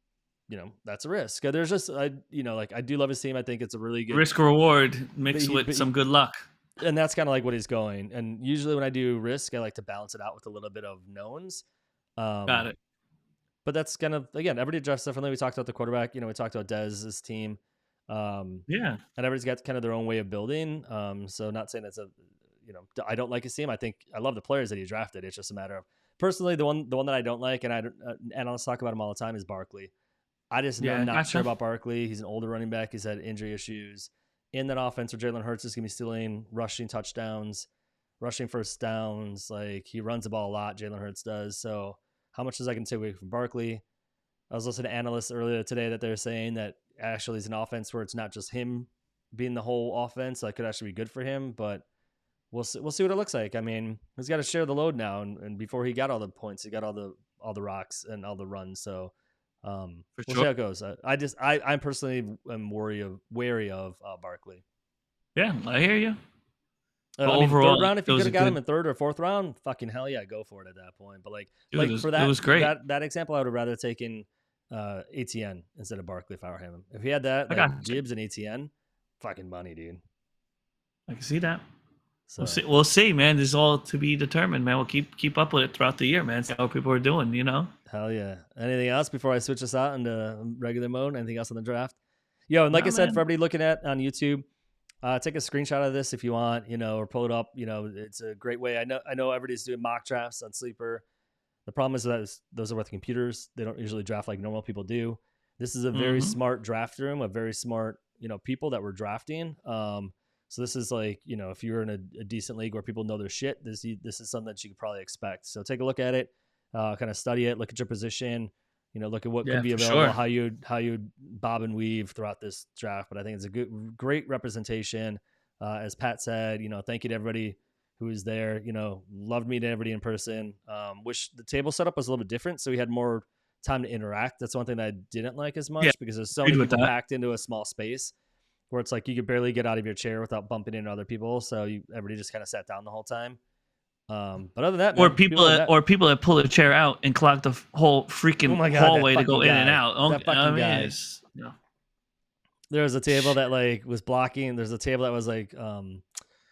a risk. There's just I do love his team. I think it's a really good risk reward mixed with some good luck. And that's kind of like what he's going. And usually when I do risk, I like to balance it out with a little bit of knowns. Got it. But that's kind of, again, everybody drafts differently. We talked about the quarterback. We talked about Dez's team. And everybody's got kind of their own way of building. So not saying it's I don't like his team. I think I love the players that he drafted. It's just a matter of, personally, the one that I don't like, and analysts talk about him all the time, is Barkley. I'm not sure about Barkley. He's an older running back. He's had injury issues. In that offense where Jalen Hurts is going to be stealing rushing touchdowns, rushing first downs, like he runs the ball a lot, Jalen Hurts does. So how much is I can take away from Barkley? I was listening to analysts earlier today that they're saying that actually it's an offense where it's not just him being the whole offense. That could actually be good for him, but we'll see what it looks like. I mean, he's got to share the load now, and before he got all the points, he got all the rocks and all the runs. So we'll see how it goes. I personally am wary of Barkley. Yeah, I hear you. Overall, third round, if you could have got him in third or fourth round, fucking hell yeah, go for it at that point. But for that, it was great. That example, I would have rather taken ATN instead of Barkley if I were him. If he had that, Gibbs and ATN, fucking money, dude. I can see that. So we'll see, man. This is all to be determined, man. We'll keep up with it throughout the year, man. See how people are doing, Hell yeah. Anything else before I switch this out into regular mode? Anything else on the draft? And like I said, for everybody looking at on YouTube, take a screenshot of this if you want, or pull it up. It's a great way. I know everybody's doing mock drafts on Sleeper. The problem is that those are with computers. They don't usually draft like normal people do. This is a very smart draft room, a very smart, people that we're drafting. So this is like, if you're in a decent league where people know their shit, this is something that you could probably expect. So take a look at it, kind of study it, look at your position, look at what could be available, how you bob and weave throughout this draft. But I think it's a great representation. As Pat said, thank you to everybody who was there. Loved meeting everybody in person. Wish the table setup was a little bit different, so we had more time to interact. That's one thing that I didn't like as much because there's so many people packed into a small space, where it's like you could barely get out of your chair without bumping into other people. So everybody just kind of sat down the whole time. But other than that, or people that pull a chair out and clog the whole freaking hallway to go in and out. That fucking guy. There was a table that was blocking. There's a table that was a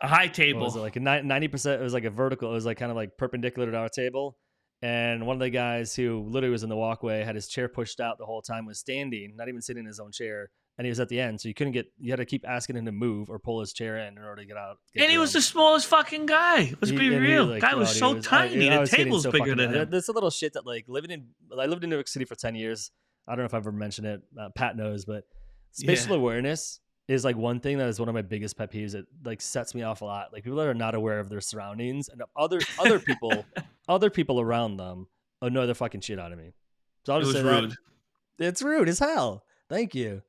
high table. Was it, like a 90%? It was like a vertical. It was kind of perpendicular to our table. And one of the guys who literally was in the walkway had his chair pushed out the whole time, was standing, not even sitting in his own chair. And he was at the end, so you had to keep asking him to move or pull his chair in order to get out. And he was the smallest fucking guy. Let's be real. Guy was so tiny. The table's bigger than him. There's a little shit that I lived in New York City for 10 years. I don't know if I've ever mentioned it. Pat knows, but spatial awareness is one thing that is one of my biggest pet peeves. It sets me off a lot. People that are not aware of their surroundings and other people around them annoy the fucking shit out of me. So I'll just say rude. It's rude as hell. Thank you.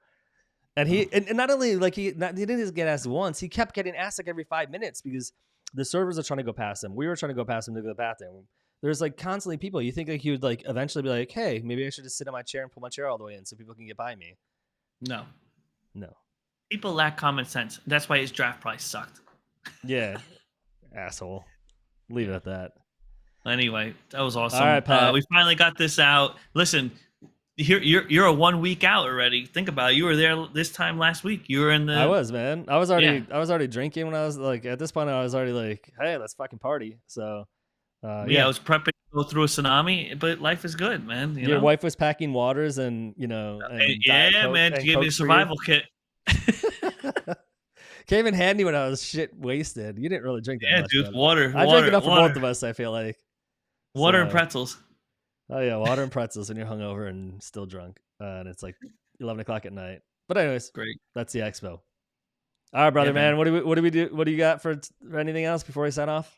And he and not only he didn't just get asked once, he kept getting asked every 5 minutes because the servers are trying to go past him. We were trying to go past him to go to the bathroom. There's constantly people. You think he would eventually be like, hey, maybe I should just sit in my chair and pull my chair all the way in so people can get by me. No. People lack common sense. That's why his draft price sucked. Yeah. Asshole. Leave it at that. Anyway, that was awesome. All right, Pat. We finally got this out. Listen, you're a 1 week out already. Think about it. You were there this time last week. You were in the. I was, man. I was already drinking when I was at this point. I was already hey, let's fucking party. So I was prepping to go through a tsunaami, but life is good, man. Your wife was packing waters and man, she gave me a survival kit. Came in handy when I was shit wasted. You didn't really drink that much. Yeah, dude, water. I drank enough for both of us, I feel like. Water and pretzels. Oh yeah, water and pretzels when you're hungover and still drunk. And it's like 11 o'clock at night. But anyways, great. That's the expo. All right, brother, man. What do we do? What do you got for anything else before we sign off?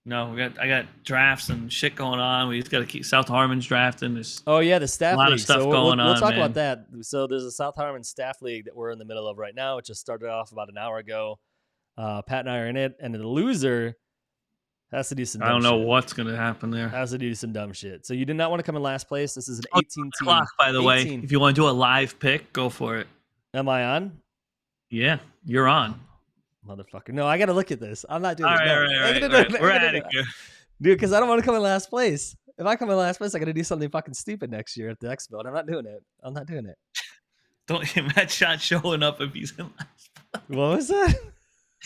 No, I got drafts and shit going on. We just got to keep South Harmon's drafting. There's the staff a lot league. Of stuff going on. We'll talk about that. So there's a South Harmon staff league that we're in the middle of right now. It just started off about an hour ago. Pat and I are in it, and the loser has to do some. I don't know what's going to happen there. Has to do some dumb shit. So you did not want to come in last place. This is an 18 clock, by the way. If you want to do a live pick, go for it. Am I on? Yeah, you're on. Motherfucker. No, I got to look at this. I'm not doing it. All right. We're out of here. Dude, because I don't want to come in last place. If I come in last place, I got to do something fucking stupid next year at the expo, and I'm not doing it. Don't Matt's not showing up if he's in last place. What was that?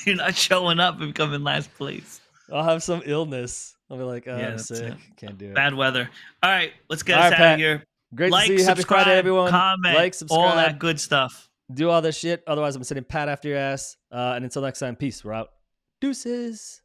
You're not showing up if you come in last place. I'll have some illness. I'll be like, I'm sick. Can't do it. Bad weather. All right, let's get us out of here. Great to see you. Happy Friday, everyone. Comment, like, subscribe. All that good stuff. Do all this shit. Otherwise, I'm sitting pat after your ass. And until next time, peace. We're out. Deuces.